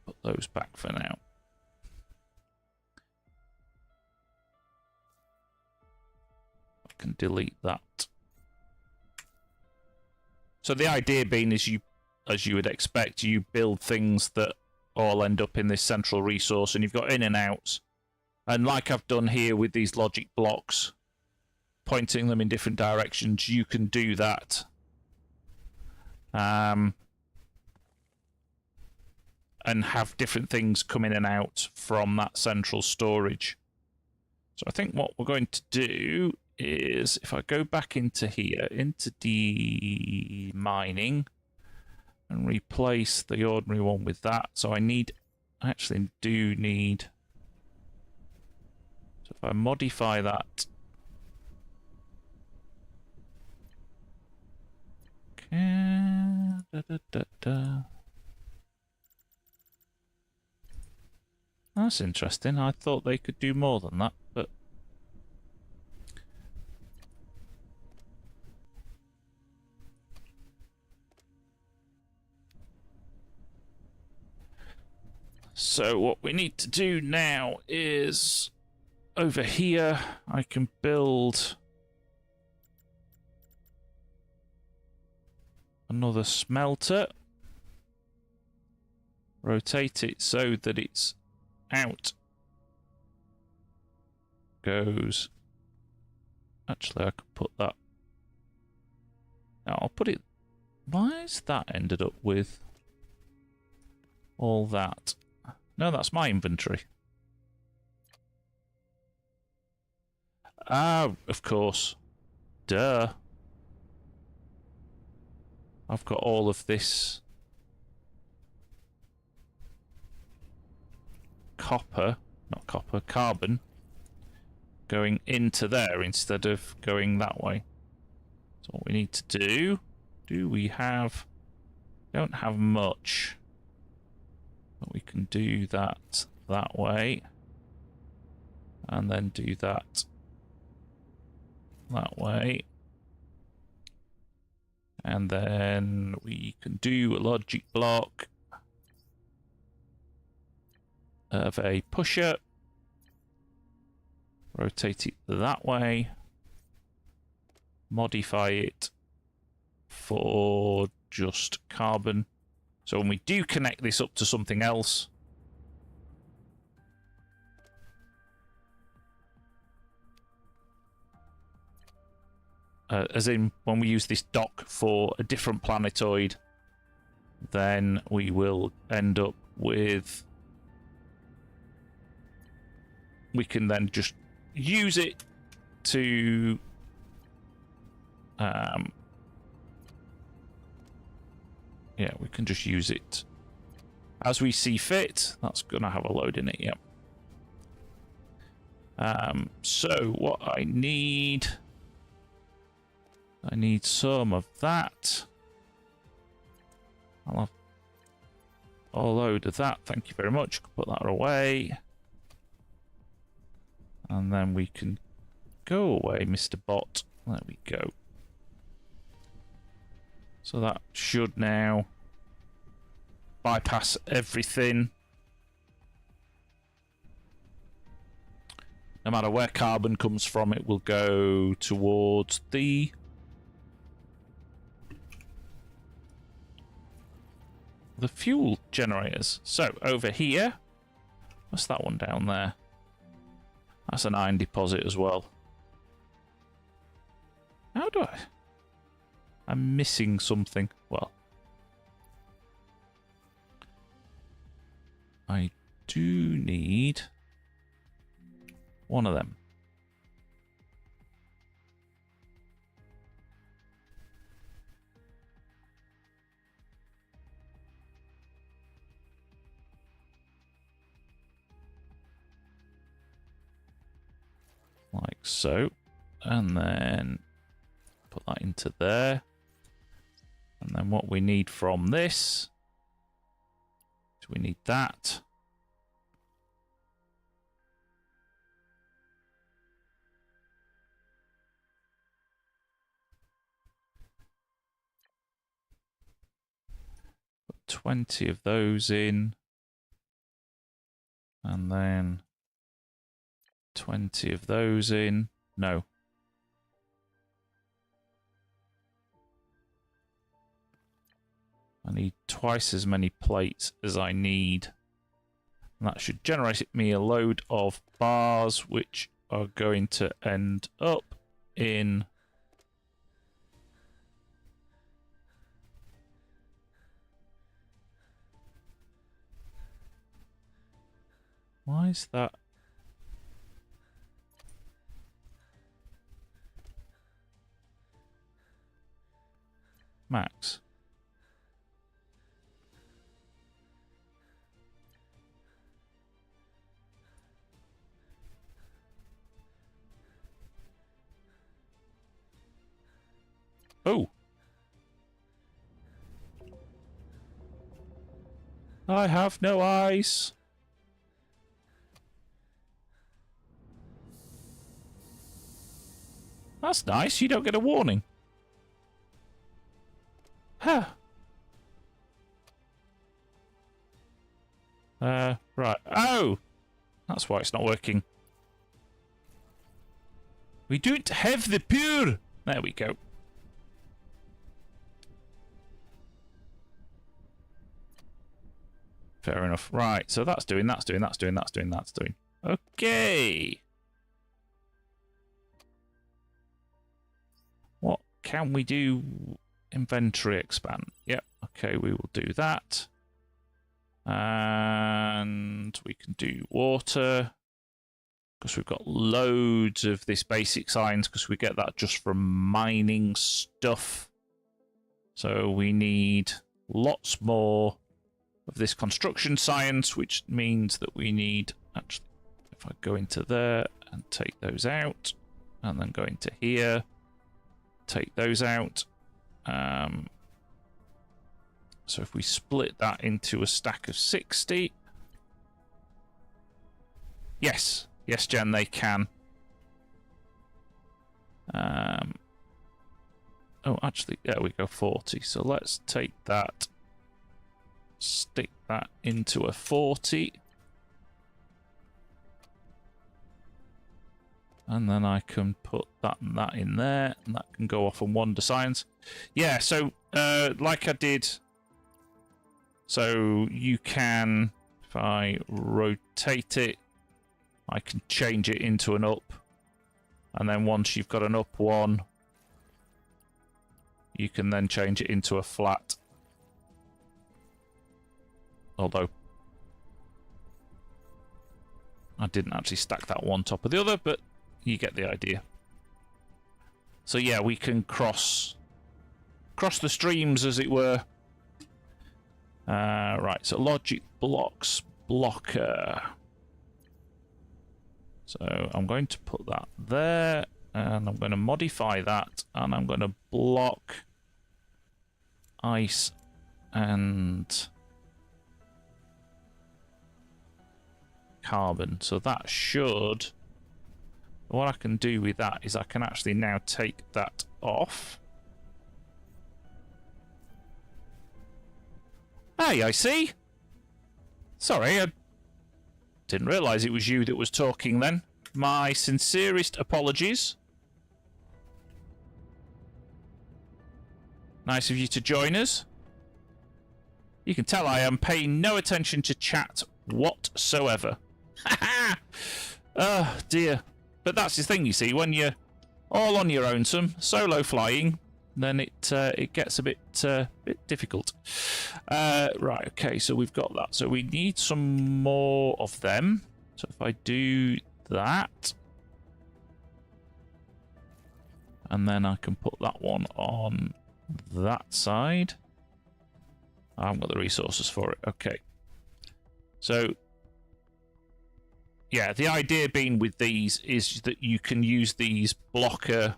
Speaker 1: Put those back for now. I can delete that. So the idea being is you, as you would expect, you build things that all end up in this central resource, and you've got in and outs. And like I've done here with these logic blocks, pointing them in different directions, you can do that. And have different things come in and out from that central storage. So I think what we're going to do is, if I go back into here, into the mining, and replace the ordinary one with that. So I actually do need, so if I modify that, That's interesting. I thought they could do more than that, but so what we need to do now is over here I can build another smelter, rotate it so that it's out goes, actually I could put that, now I'll put it, why is that ended up with all that? No, that's my inventory. Ah, of course. Duh. I've got all of this carbon going into there instead of going that way. So what we need to do we have, don't have much, but we can do that way, and then do that way, and then we can do a logic block of a pusher, rotate it that way, modify it for just carbon. So when we do connect this up to something else, as in when we use this dock for a different planetoid, then we will end up with, we can then just use it to yeah, we can just use it as we see fit. That's gonna have a load in it, yeah. So what I need some of that. I'll have a load of that, thank you very much. Put that away. And then we can go away, Mr. Bot. There we go. So that should now bypass everything. No matter where carbon comes from, it will go towards the fuel generators. So over here, what's that one down there? That's an iron deposit as well. How do I? I'm missing something. Well, I do need one of them. Like so. And then put that into there. And then what we need from this, is we need that. Put 20 of those in. And then 20 of those in. No. I need twice as many plates as I need. And that should generate me a load of bars, which are going to end up in... Why is that? Max. Oh. I have no eyes. That's nice. You don't get a warning. Huh. Right. Oh! That's why it's not working. We don't have the pure. There we go. Fair enough. Right, so that's doing. Okay. What can we do? Inventory expand. Yep, okay, we will do that. And we can do water. Because we've got loads of this basic science, because we get that just from mining stuff. So we need lots more of this construction science, which means that we need, actually, if I go into there and take those out, and then go into here, take those out. So if we split that into a stack of 60, yes, Jen, they can. Oh, actually, there we go, 40. So let's take that, stick that into a 40. And then I can put that and that in there, and that can go off on Wonder Science. Yeah, so like I did, so you can, if I rotate it, I can change it into an up. And then once you've got an up one, you can then change it into a flat. Although I didn't actually stack that one top of the other, but you get the idea. So yeah, we can cross the streams, as it were. Right, so logic blocks blocker. So I'm going to put that there, and I'm going to modify that, and I'm going to block ice and carbon. So that should... What I can do with that is I can actually now take that off. Hey, I see. Sorry, I didn't realise it was you that was talking then. My sincerest apologies. Nice of you to join us. You can tell I am paying no attention to chat whatsoever. Oh, dear. But that's the thing, you see, when you're all on your own, some solo flying, then it gets a bit difficult. Right, okay, so we've got that. So we need some more of them. So if I do that, and then I can put that one on that side. I haven't got the resources for it. Okay. So yeah, the idea being with these is that you can use these blocker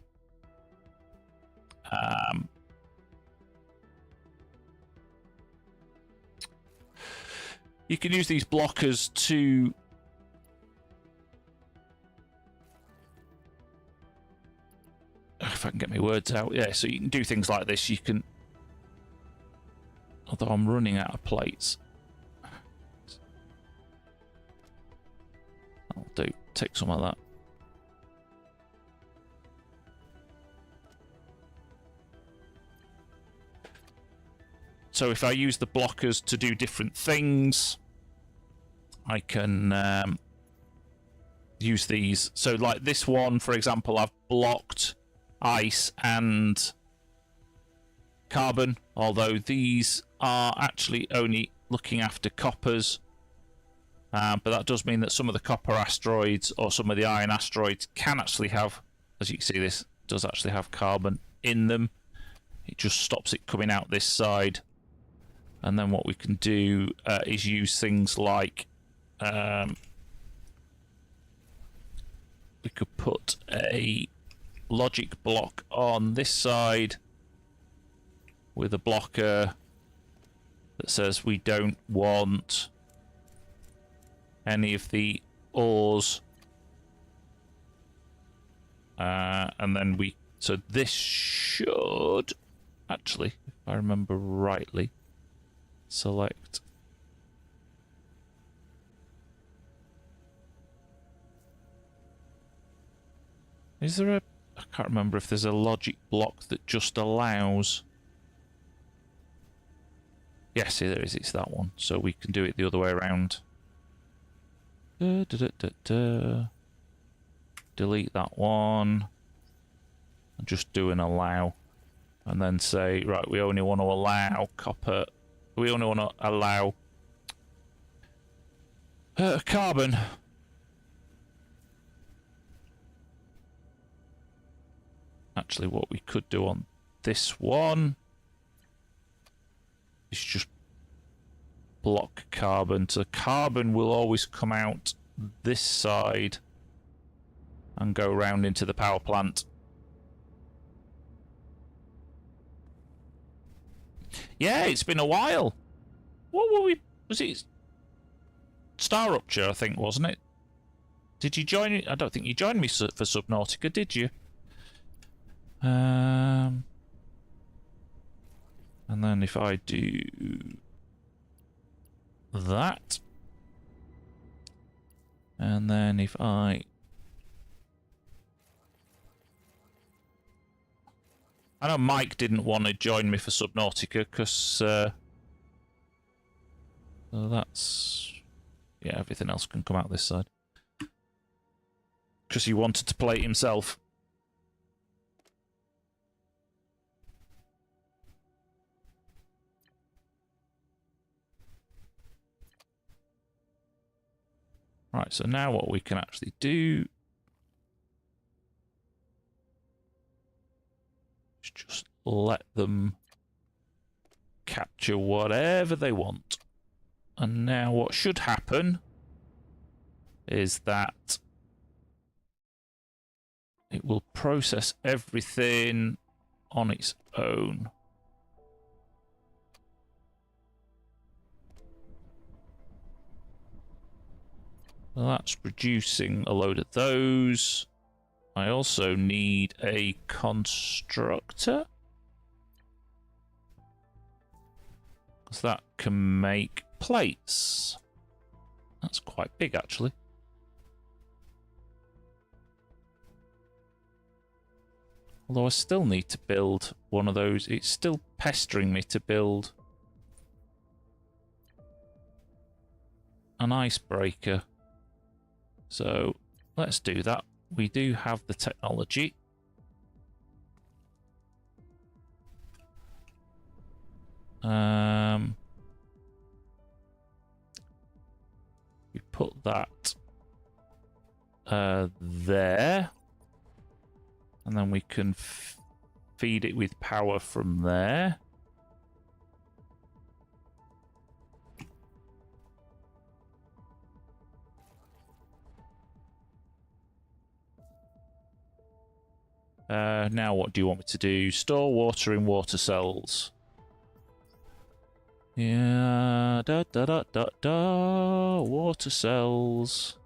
Speaker 1: You can use these blockers to... If I can get my words out. Yeah, so you can do things like this. You can... Although I'm running out of plates. I'll do. Take some of that. So if I use the blockers to do different things, I can use these. So like this one, for example, I've blocked ice and carbon, although these are actually only looking after coppers. But that does mean that some of the copper asteroids or some of the iron asteroids can actually have, as you can see, this does actually have carbon in them. It just stops it coming out this side. And then what we can do is use things like we could put a logic block on this side with a blocker that says we don't want any of the ores, and then so this should actually, if I remember rightly, select is there a I can't remember if there's a logic block that just allows. Yes, there is. It's that one. So we can do it the other way around. Delete that one. And just do an allow. And then say, right, we only want to allow copper. We only want to allow carbon. Actually, what we could do on this one is just block carbon. So carbon will always come out this side and go round into the power plant. Yeah, it's been a while. What were we... Was it Star Rupture, I think, wasn't it? Did you join me? I don't think you joined me for Subnautica, did you? And then if I do that, and then if I know Mike didn't want to join me for Subnautica because that's, yeah, everything else can come out this side because he wanted to play it himself. Right, so now what we can actually do is just let them capture whatever they want. And now what should happen is that it will process everything on its own. Well, that's producing a load of those. I also need a constructor, because that can make plates. That's quite big, actually. Although I still need to build one of those. It's still pestering me to build an icebreaker. So let's do that. We do have the technology. We put that there, and then we can feed it with power from there. Now what do you want me to do? Store water in water cells. Yeah, da da da da da. Water cells.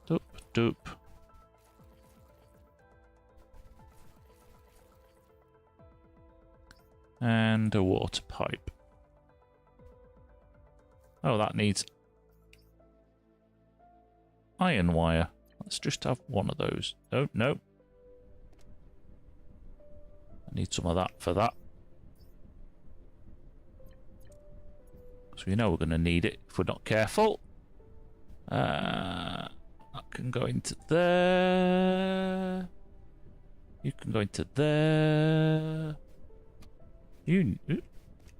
Speaker 1: Doop doop. And a water pipe. Oh, that needs iron wire. Let's just have one of those. Oh, no. I need some of that for that. So we know we're going to need it if we're not careful. That can go into there. You can go into there.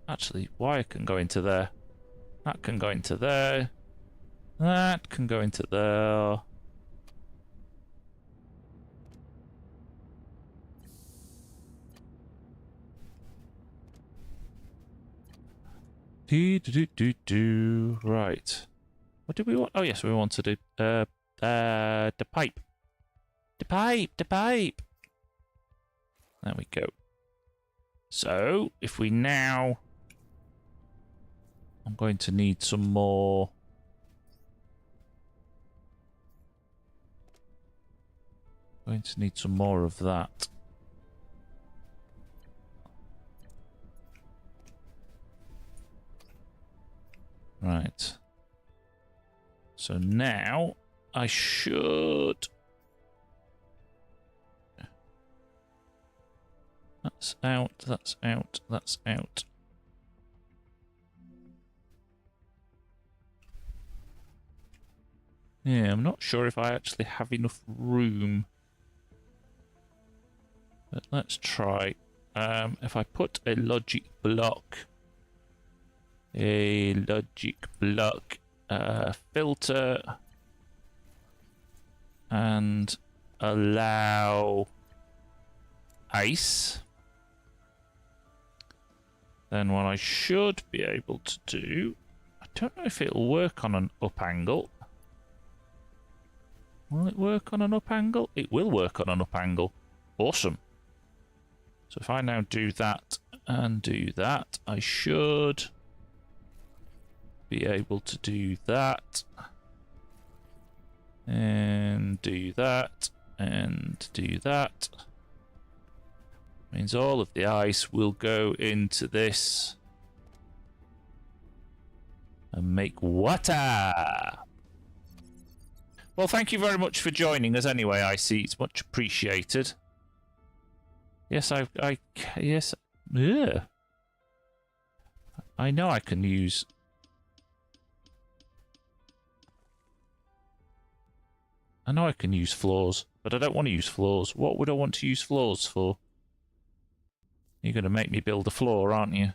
Speaker 1: Actually, wire can go into there. That can go into there. That can go into there. Right. What did we want? Oh, yes, we wanted the pipe. The pipe. There we go. So, if we now... I'm going to need some more... I'm going to need some more of that. Right. So now I should... That's out, that's out, that's out. Yeah, I'm not sure if I actually have enough room. But let's try. If I put a logic block, filter, and allow ice, then what I should be able to do, I don't know if it'll work on an up angle. Will it work on an up angle? It will work on an up angle. Awesome. So if I now do that and do that, I should be able to do that. And do that. And do that. Means all of the ice will go into this and make water. Well, thank you very much for joining us anyway, Icy. It's much appreciated. Yes, yes. Yeah. I know I can use... I know I can use floors, but I don't want to use floors. What would I want to use floors for? You're going to make me build a floor, aren't you?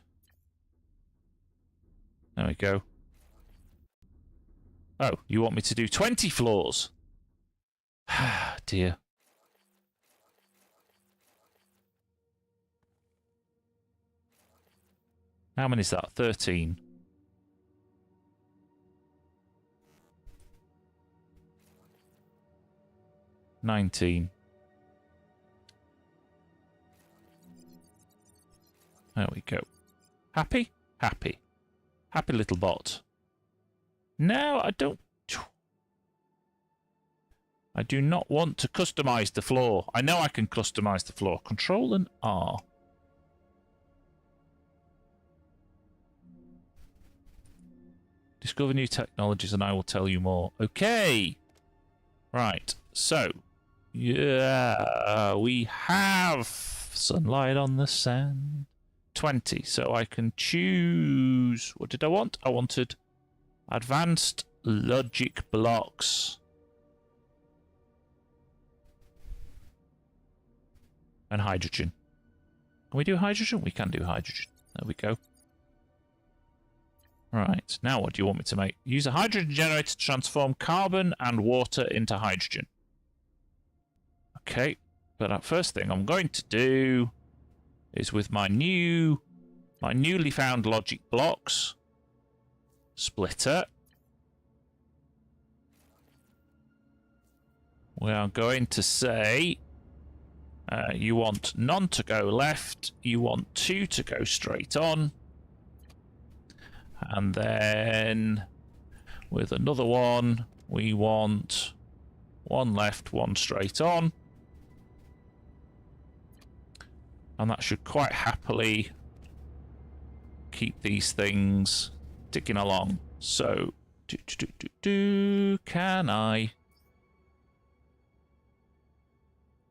Speaker 1: There we go. Oh, you want me to do 20 floors? Ah, dear. How many is that? 13. $19. There we go. Happy? Happy. Happy little bot. No, I don't... I do not want to customize the floor. I know I can customize the floor. Control and R. Discover new technologies and I will tell you more. Okay. Right. So, yeah, we have sunlight on the sand. 20. So I can choose... What did I want? I wanted advanced logic blocks. And hydrogen. Can we do hydrogen? We can do hydrogen. There we go. Right, now what do you want me to make? Use a hydrogen generator to transform carbon and water into hydrogen. Okay, but the first thing I'm going to do is with my newly found logic blocks splitter. We are going to say you want none to go left, you want 2 to go straight on, And then with another one, we want one left, one straight on. And that should quite happily keep these things ticking along. So, can I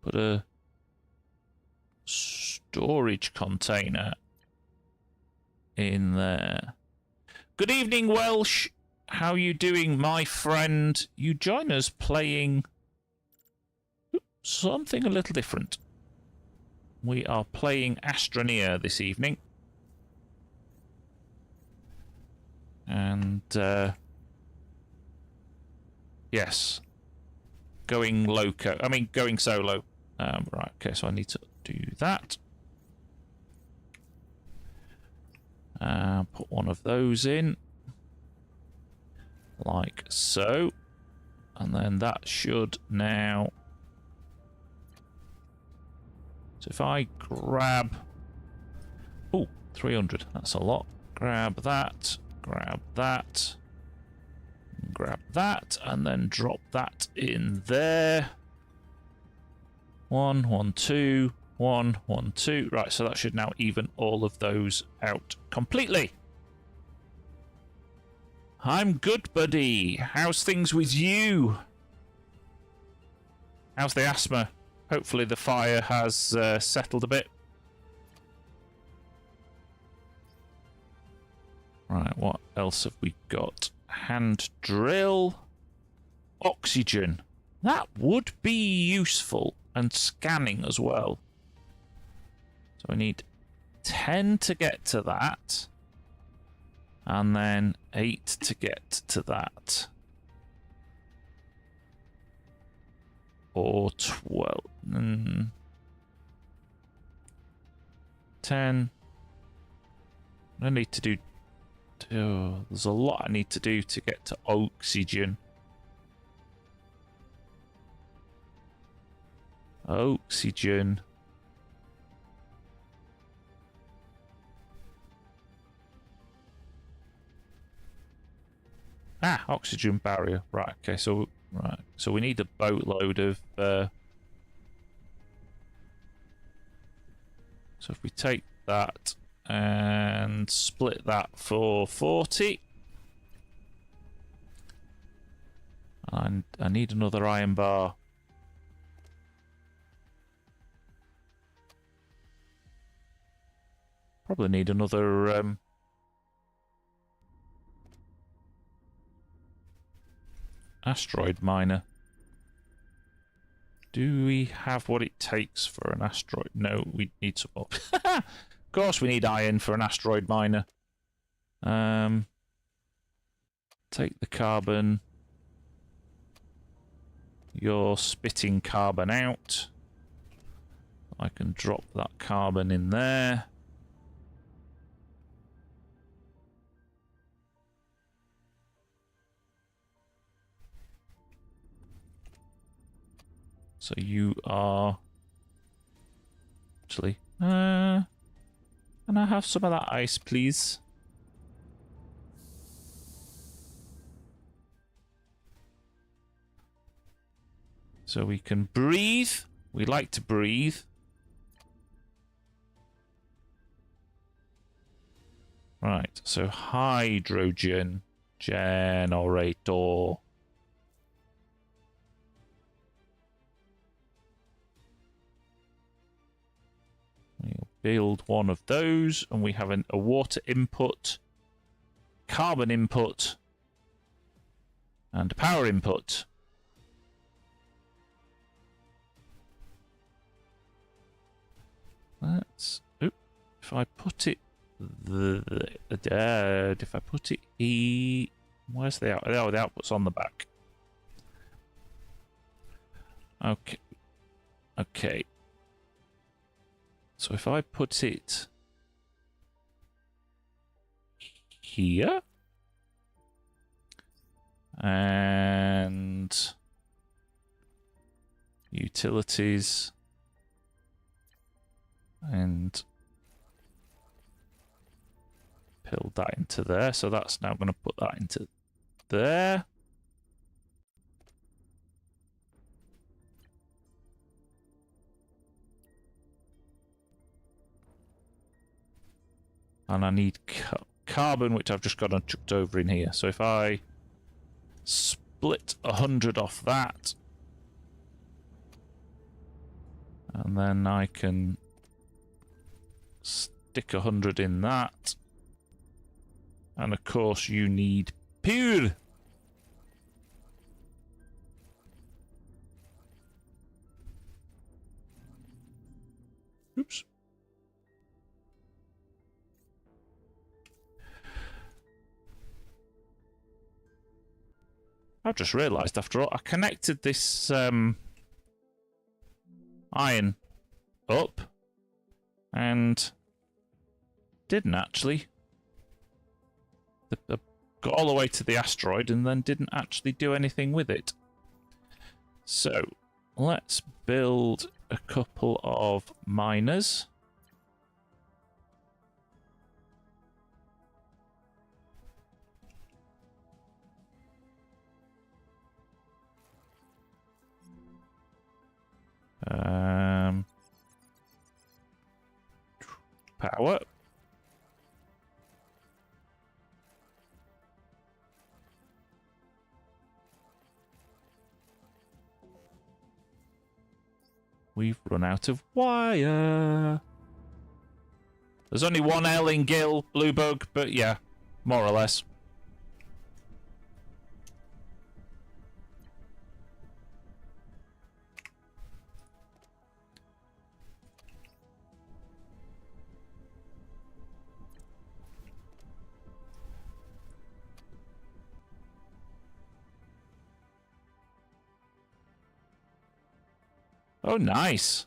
Speaker 1: put a storage container in there? Good evening, Welsh. How you doing, my friend? You join us playing something a little different. We are playing Astroneer this evening. And, yes. Going loco. I mean, going solo. Right, okay, so I need to do that. Put one of those in. Like so. And then that should now... So if I grab... Oh, 300. That's a lot. Grab that. Grab that. Grab that. And then drop that in there. 1, 1, 2. 1, 1, 2. Right, so that should now even all of those out completely. I'm good, buddy. How's things with you? How's the asthma? Hopefully the fire has settled a bit. Right, what else have we got? Hand drill. Oxygen. That would be useful. And scanning as well. So we need 10 to get to that. And then 8 to get to that. Or 12. 10. I need to do... Oh, there's a lot I need to do to get to oxygen. Oxygen. Ah, oxygen barrier. Right, okay, so we need a boatload of so if we take that and split that for 40. And I need another iron bar. Probably need another asteroid miner. Do we have what it takes for an asteroid? No, we need some more. Of course we need iron for an asteroid miner. Take the carbon. You're spitting carbon out. I can drop that carbon in there. So you are... Actually, can I have some of that ice, please? So we can breathe. We like to breathe. Right, so hydrogen generator. We'll build one of those, and we have a water input, carbon input, and power input. That's... Oop, if I put it... if I put it... Where's the output? Oh, the output's on the back. Okay. Okay. So if I put it here and utilities and Build that into there. So that's now going to put that into there. And I need carbon, which I've just got chucked over in here. So if I split 100 off that, and then I can stick 100 in that. And of course you need pure. Oops. I've just realised, after all, I connected this iron up and didn't actually. Got all the way to the asteroid and then didn't actually do anything with it. So let's build a couple of miners. Power. We've run out of wire. There's only one L in Gil, Blue Bug, but yeah, more or less. Oh, nice.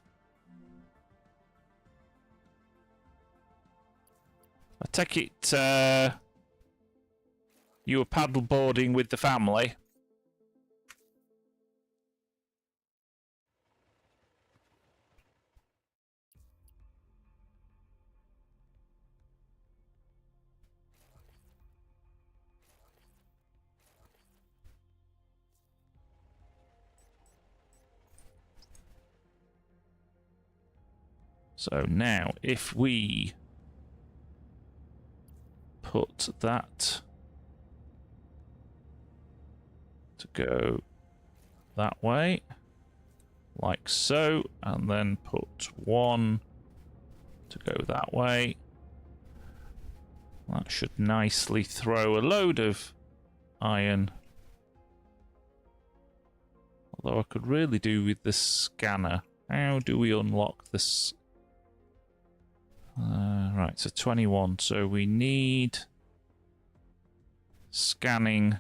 Speaker 1: I take it you were paddleboarding with the family. So now, if we put that to go that way, like so, and then put one to go that way, that should nicely throw a load of iron. Although I could really do with the scanner. How do we unlock this? Right, so 21. So we need scanning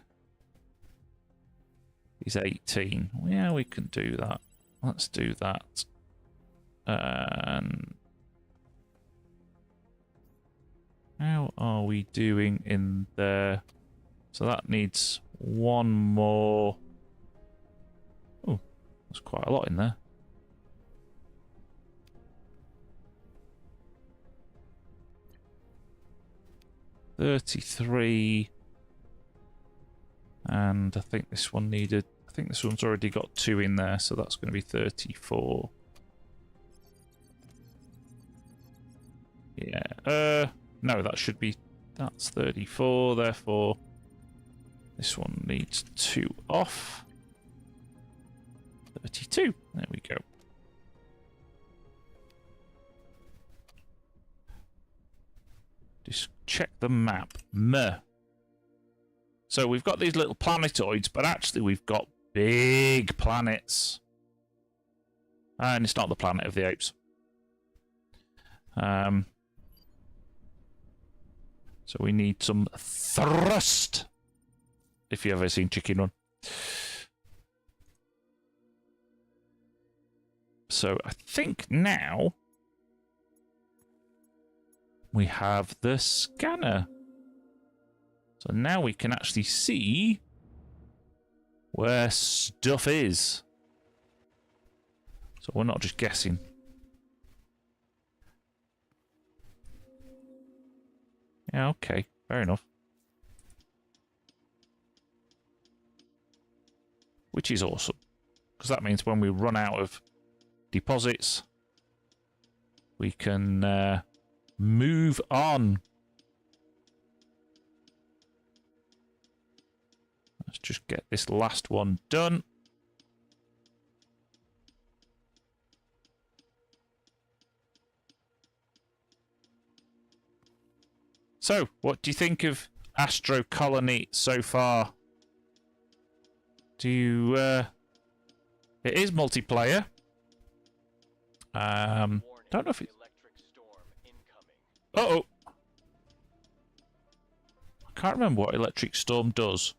Speaker 1: is 18. Yeah, we can do that. Let's do that. And how are we doing in there? So that needs one more. Oh, there's quite a lot in there. $33, and I think this one needed. I think this one's already got 2 in there, so that's going to be 34. Yeah. No, that should be. That's 34. Therefore, this one needs 2 off. 32. There we go. Just check the map. So we've got these little planetoids, but actually we've got big planets. And it's not the planet of the apes. So we need some thrust. If you've ever seen Chicken Run. So I think now we have the scanner. So now we can actually see where stuff is. So we're not just guessing. Yeah, okay. Fair enough. Which is awesome. Because that means when we run out of deposits, we can move on. Let's just get this last one done. So, what do you think of Astro Colony so far? Do you... it is multiplayer. Don't know if it's... Uh-oh! I can't remember what Electric Storm does.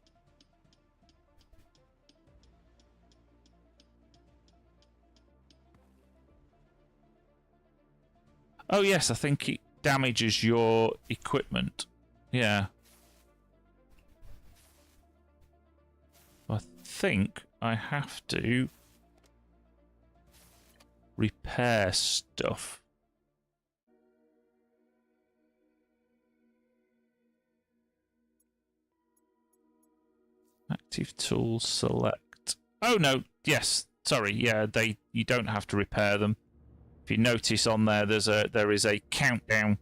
Speaker 1: Oh yes, I think it damages your equipment. Yeah. I think I have to repair stuff. Active tools select. Oh no, yes. Sorry, yeah, you don't have to repair them. If you notice on there, there is a countdown.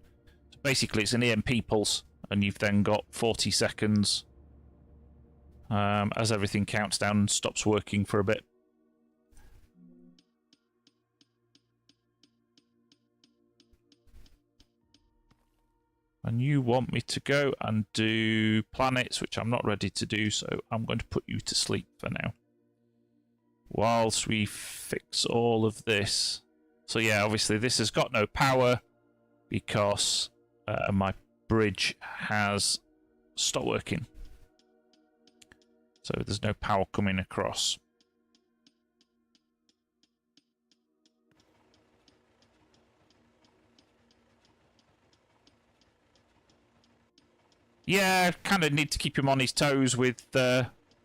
Speaker 1: So basically, it's an EMP pulse, and you've then got 40 seconds as everything counts down and stops working for a bit. And you want me to go and do planets, which I'm not ready to do, so I'm going to put you to sleep for now. Whilst we fix all of this. So yeah, obviously this has got no power because my bridge has stopped working. So there's no power coming across. Yeah, kind of need to keep him on his toes with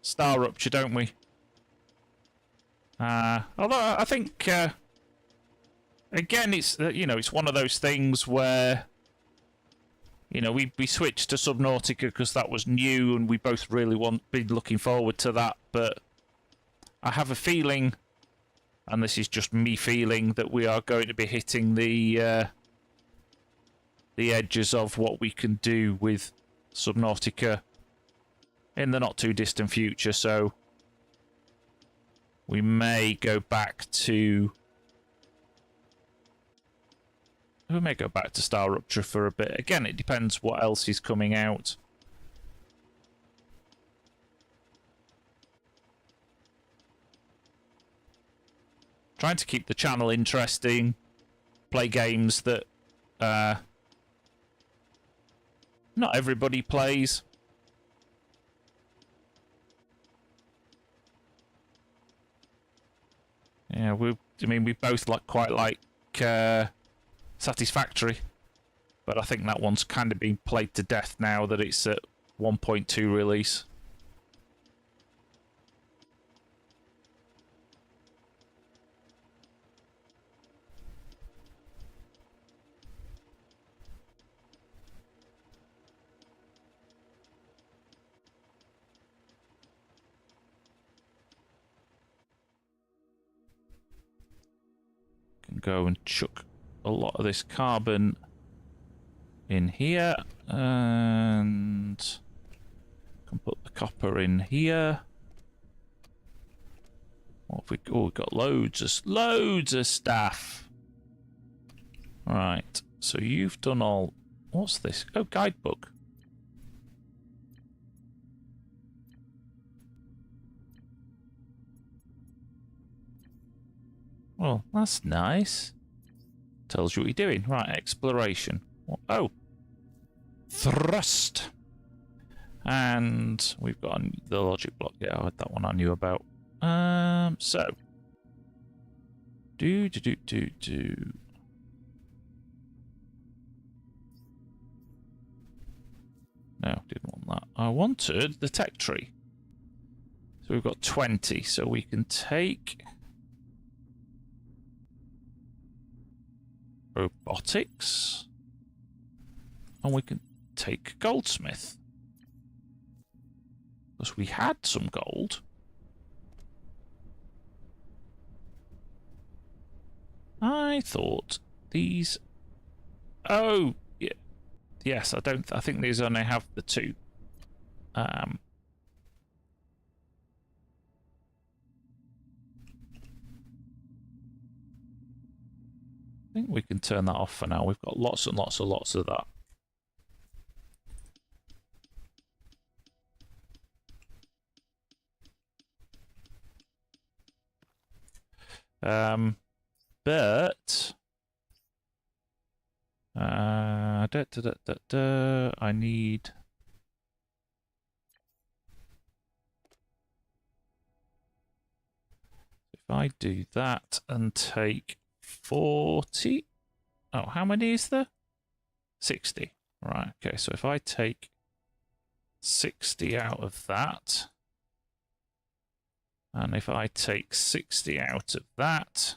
Speaker 1: Star Rupture, don't we? Although I think, again, it's you know, it's one of those things where, you know, we switched to Subnautica because that was new, and we both really been looking forward to that. But I have a feeling, and this is just me feeling, that we are going to be hitting the edges of what we can do with Subnautica in the not too distant future, so we may go back to Star Rupture for a bit. Again, it depends what else is coming out. Trying to keep the channel interesting, play games that not everybody plays. Yeah, we both quite like Satisfactory, but I think that one's kind of been played to death now that it's at 1.2 release. Can go and chuck a lot of this carbon in here, and can put the copper in here. What have we? Oh, we've got loads of stuff. Right, so you've done all. What's this? Oh, guidebook. Well, that's nice. Tells you what you're doing. Right, exploration. Oh. Thrust. And we've got the logic block. Yeah, I had that one I knew about. So. Do. No, didn't want that. I wanted the tech tree. So we've got 20. So we can take robotics. And we can... take goldsmith. Because we had some gold. I thought these... Oh, yeah. Yes, I think these only have the 2. I think we can turn that off for now. We've got lots and lots of that. But I need... If I do that and take 40... Oh, how many is there? 60. Right, okay, so if I take 60 out of that, and if I take 60 out of that,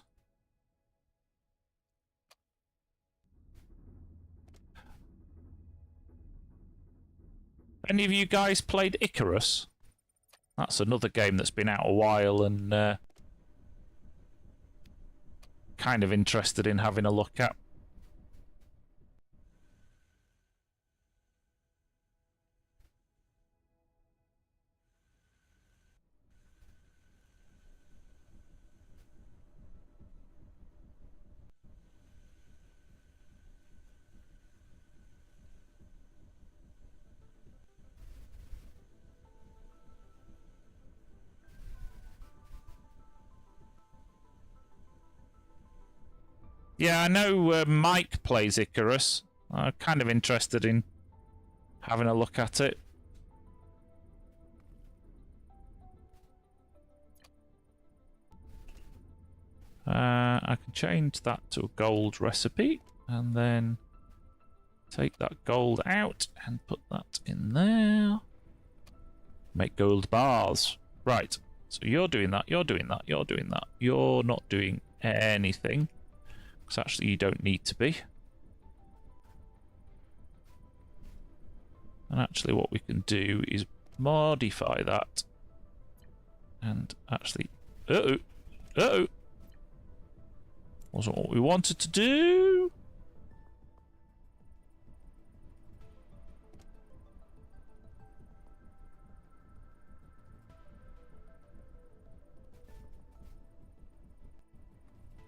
Speaker 1: any of you guys played Icarus? That's another game that's been out a while and kind of interested in having a look at. Yeah, I know Mike plays Icarus. I'm kind of interested in having a look at it. I can change that to a gold recipe and then take that gold out and put that in there. Make gold bars. Right, so you're doing that, you're doing that, you're doing that. You're not doing anything. Because actually you don't need to be. And actually what we can do is modify that. And actually... Uh-oh! Uh-oh! Wasn't what we wanted to do!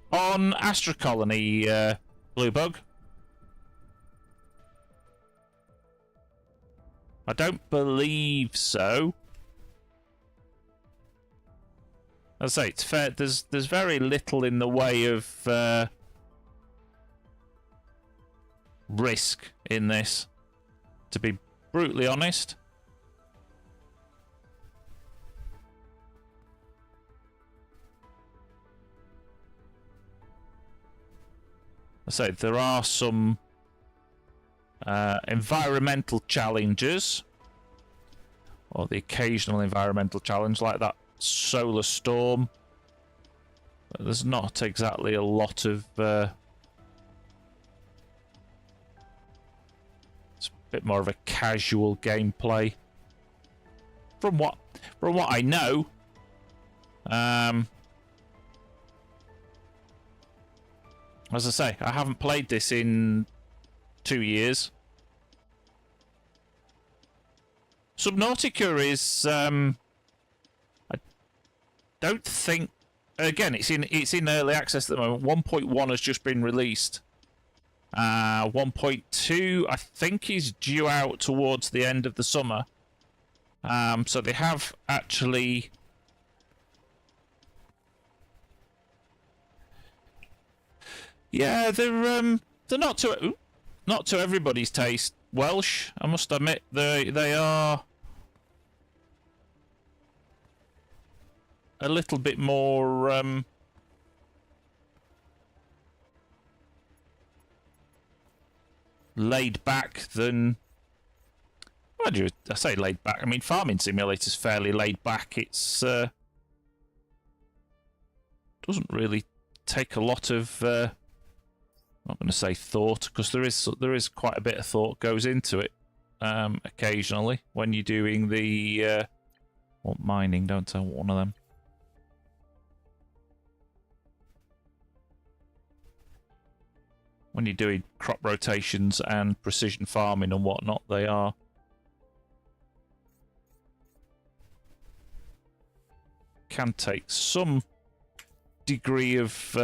Speaker 1: On Astro Colony, Bluebug. I don't believe so. As I say, it's fair. There's very little in the way of risk in this, to be brutally honest. I say there are some environmental challenges, or the occasional environmental challenge like that solar storm. But there's not exactly a lot of it's a bit more of a casual gameplay from what I know. As I say, I haven't played this in 2 years. Subnautica is I don't think, again, it's in early access at the moment. 1.1 has just been released. 1.2 I think is due out towards the end of the summer. So they have actually they're not to everybody's taste. Welsh, I must admit, they are a little bit more laid back than... Well, I say laid back. I mean, Farming Simulator's fairly laid back. It's doesn't really take a lot of... I'm not going to say thought, because there is quite a bit of thought goes into it. occasionally when you're doing the mining. Don't I want one of them? When you're doing crop rotations and precision farming and whatnot, they are can take some degree of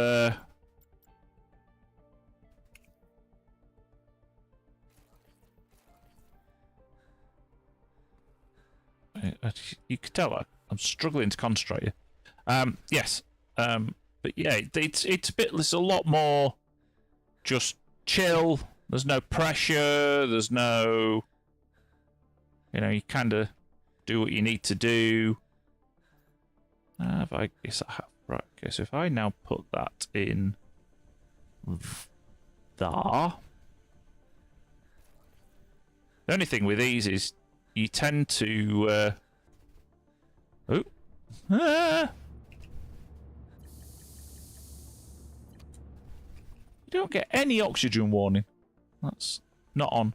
Speaker 1: you could tell I'm struggling to concentrate here. Yes, but yeah, it's a lot more just chill. There's no pressure. There's no, you kind of do what you need to do. I guess I have. Right, okay, so if I now put that in there. The only thing with these is you tend to you don't get any oxygen warning. That's not on.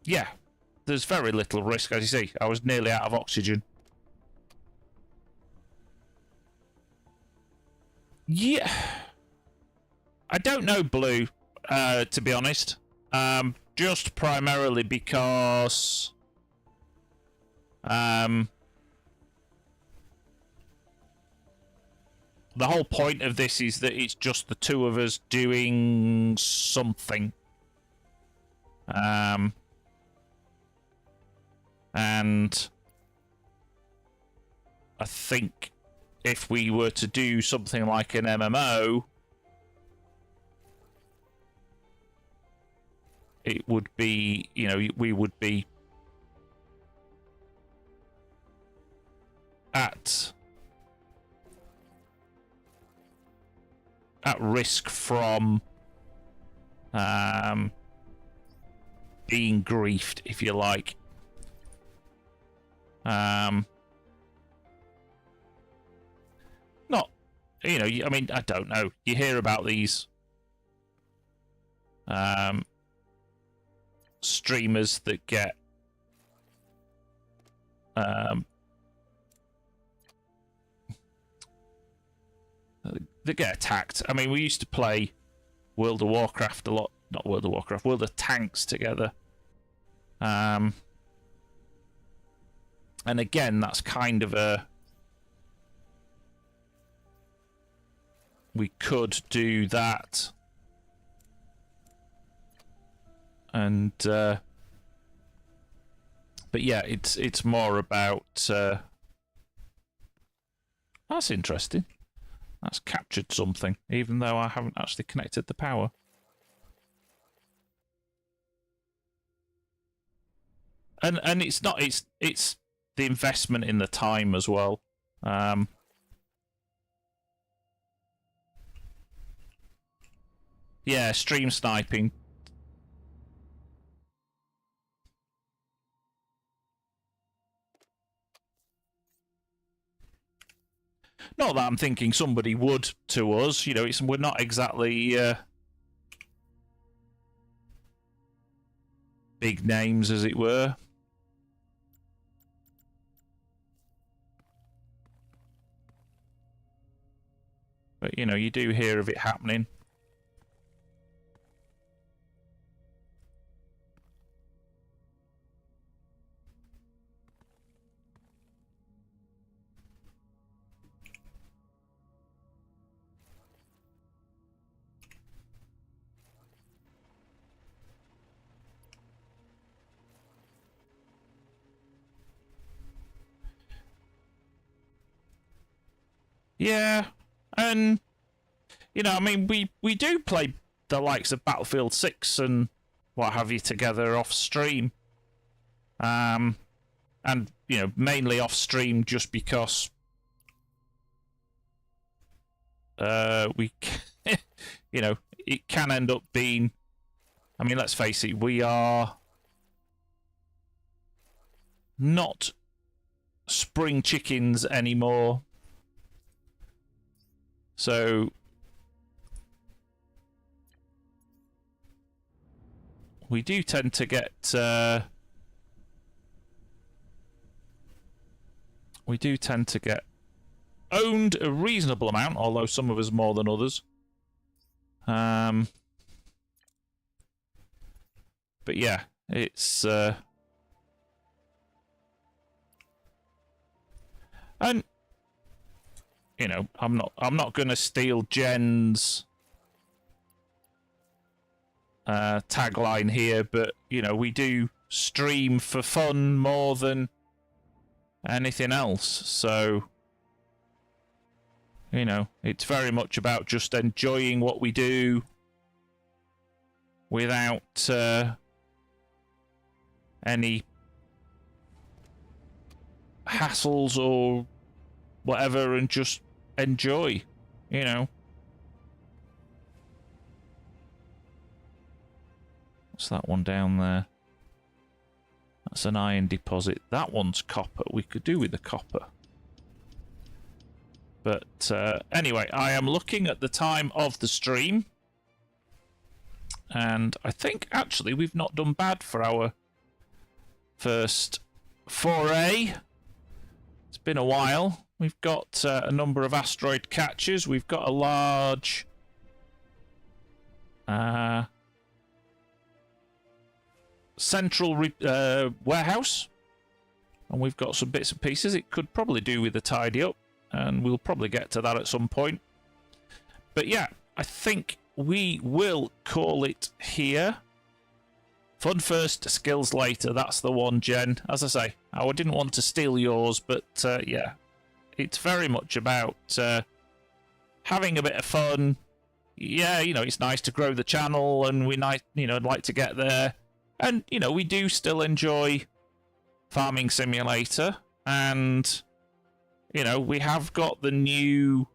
Speaker 1: Yeah, there's very little risk, as you see. I was nearly out of oxygen. Yeah, I don't know Blue, to be honest. Just primarily because the whole point of this is that it's just the two of us doing something. And I think if we were to do something like an MMO, it would be, we would be at risk from being griefed, if you like. Not, I mean, I don't know. You hear about these streamers that get attacked. I mean, we used to play World of Warcraft a lot. Not World of Warcraft, World of Tanks together. And again, that's kind of a... We could do that. And... but yeah, it's more about... That's interesting. That's captured something, even though I haven't actually connected the power. And it's not, it's the investment in the time as well. Yeah, stream sniping. Not that I'm thinking somebody would to us, we're not exactly big names, as it were. But, you do hear of it happening. Yeah, and I mean, we do play the likes of Battlefield 6 and what have you together off stream, and mainly off stream just because we it can end up being. I mean, let's face it, we are not spring chickens anymore. So we do tend to get owned a reasonable amount, although some of us more than others. But yeah, it's and you know, I'm not going to steal Jen's tagline here, but you know, we do stream for fun more than anything else. So you know, it's very much about just enjoying what we do without any hassles or whatever, and just enjoy, you know. What's that one down there? That's an iron deposit. That one's copper. We could do with the copper. But anyway, I am looking at the time of the stream, and I think actually we've not done bad for our first foray. It's been a while. We've got a number of asteroid catches. We've got a large central warehouse, and we've got some bits and pieces. It could probably do with a tidy up, and we'll probably get to that at some point. But yeah, I think we will call it here. Fun first, skills later. That's the one, Jen. As I say, I didn't want to steal yours, but yeah, it's very much about having a bit of fun. Yeah, you know, it's nice to grow the channel, and we like to get there. And you know, we do still enjoy Farming Simulator, and you know, we have got the new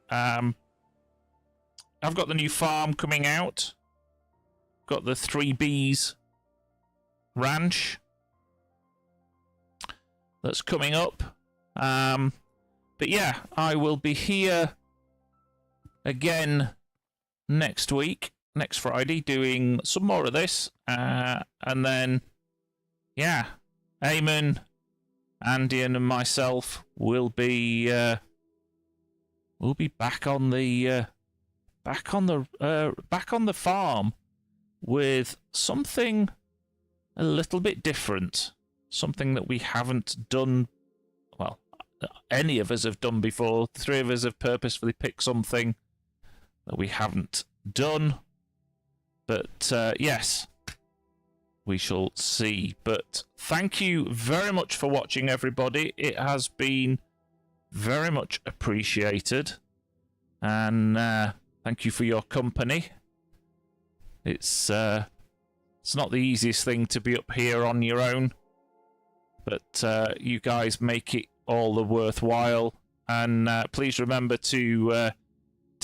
Speaker 1: I've got the new farm coming out. Got the 3Bs ranch that's coming up. But yeah, I will be here again next week, next Friday, doing some more of this. And then, yeah, Eamon, Andian, and myself will be back on the farm with something a little bit different, something that we haven't done, well, any of us have done before. The three of us have purposefully picked something that we haven't done, but yes, we shall see. But thank you very much for watching, everybody. It has been very much appreciated, and thank you for your company. It's not the easiest thing to be up here on your own, but you guys make it all the worthwhile. And please remember to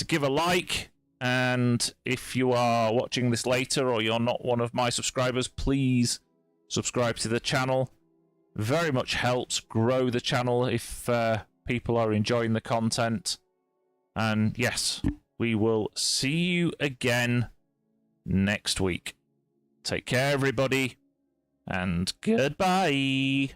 Speaker 1: give a like. And if you are watching this later, or you're not one of my subscribers, please subscribe to the channel. Very much helps grow the channel if people are enjoying the content. And yes, we will see you again next week. Take care, everybody, and goodbye.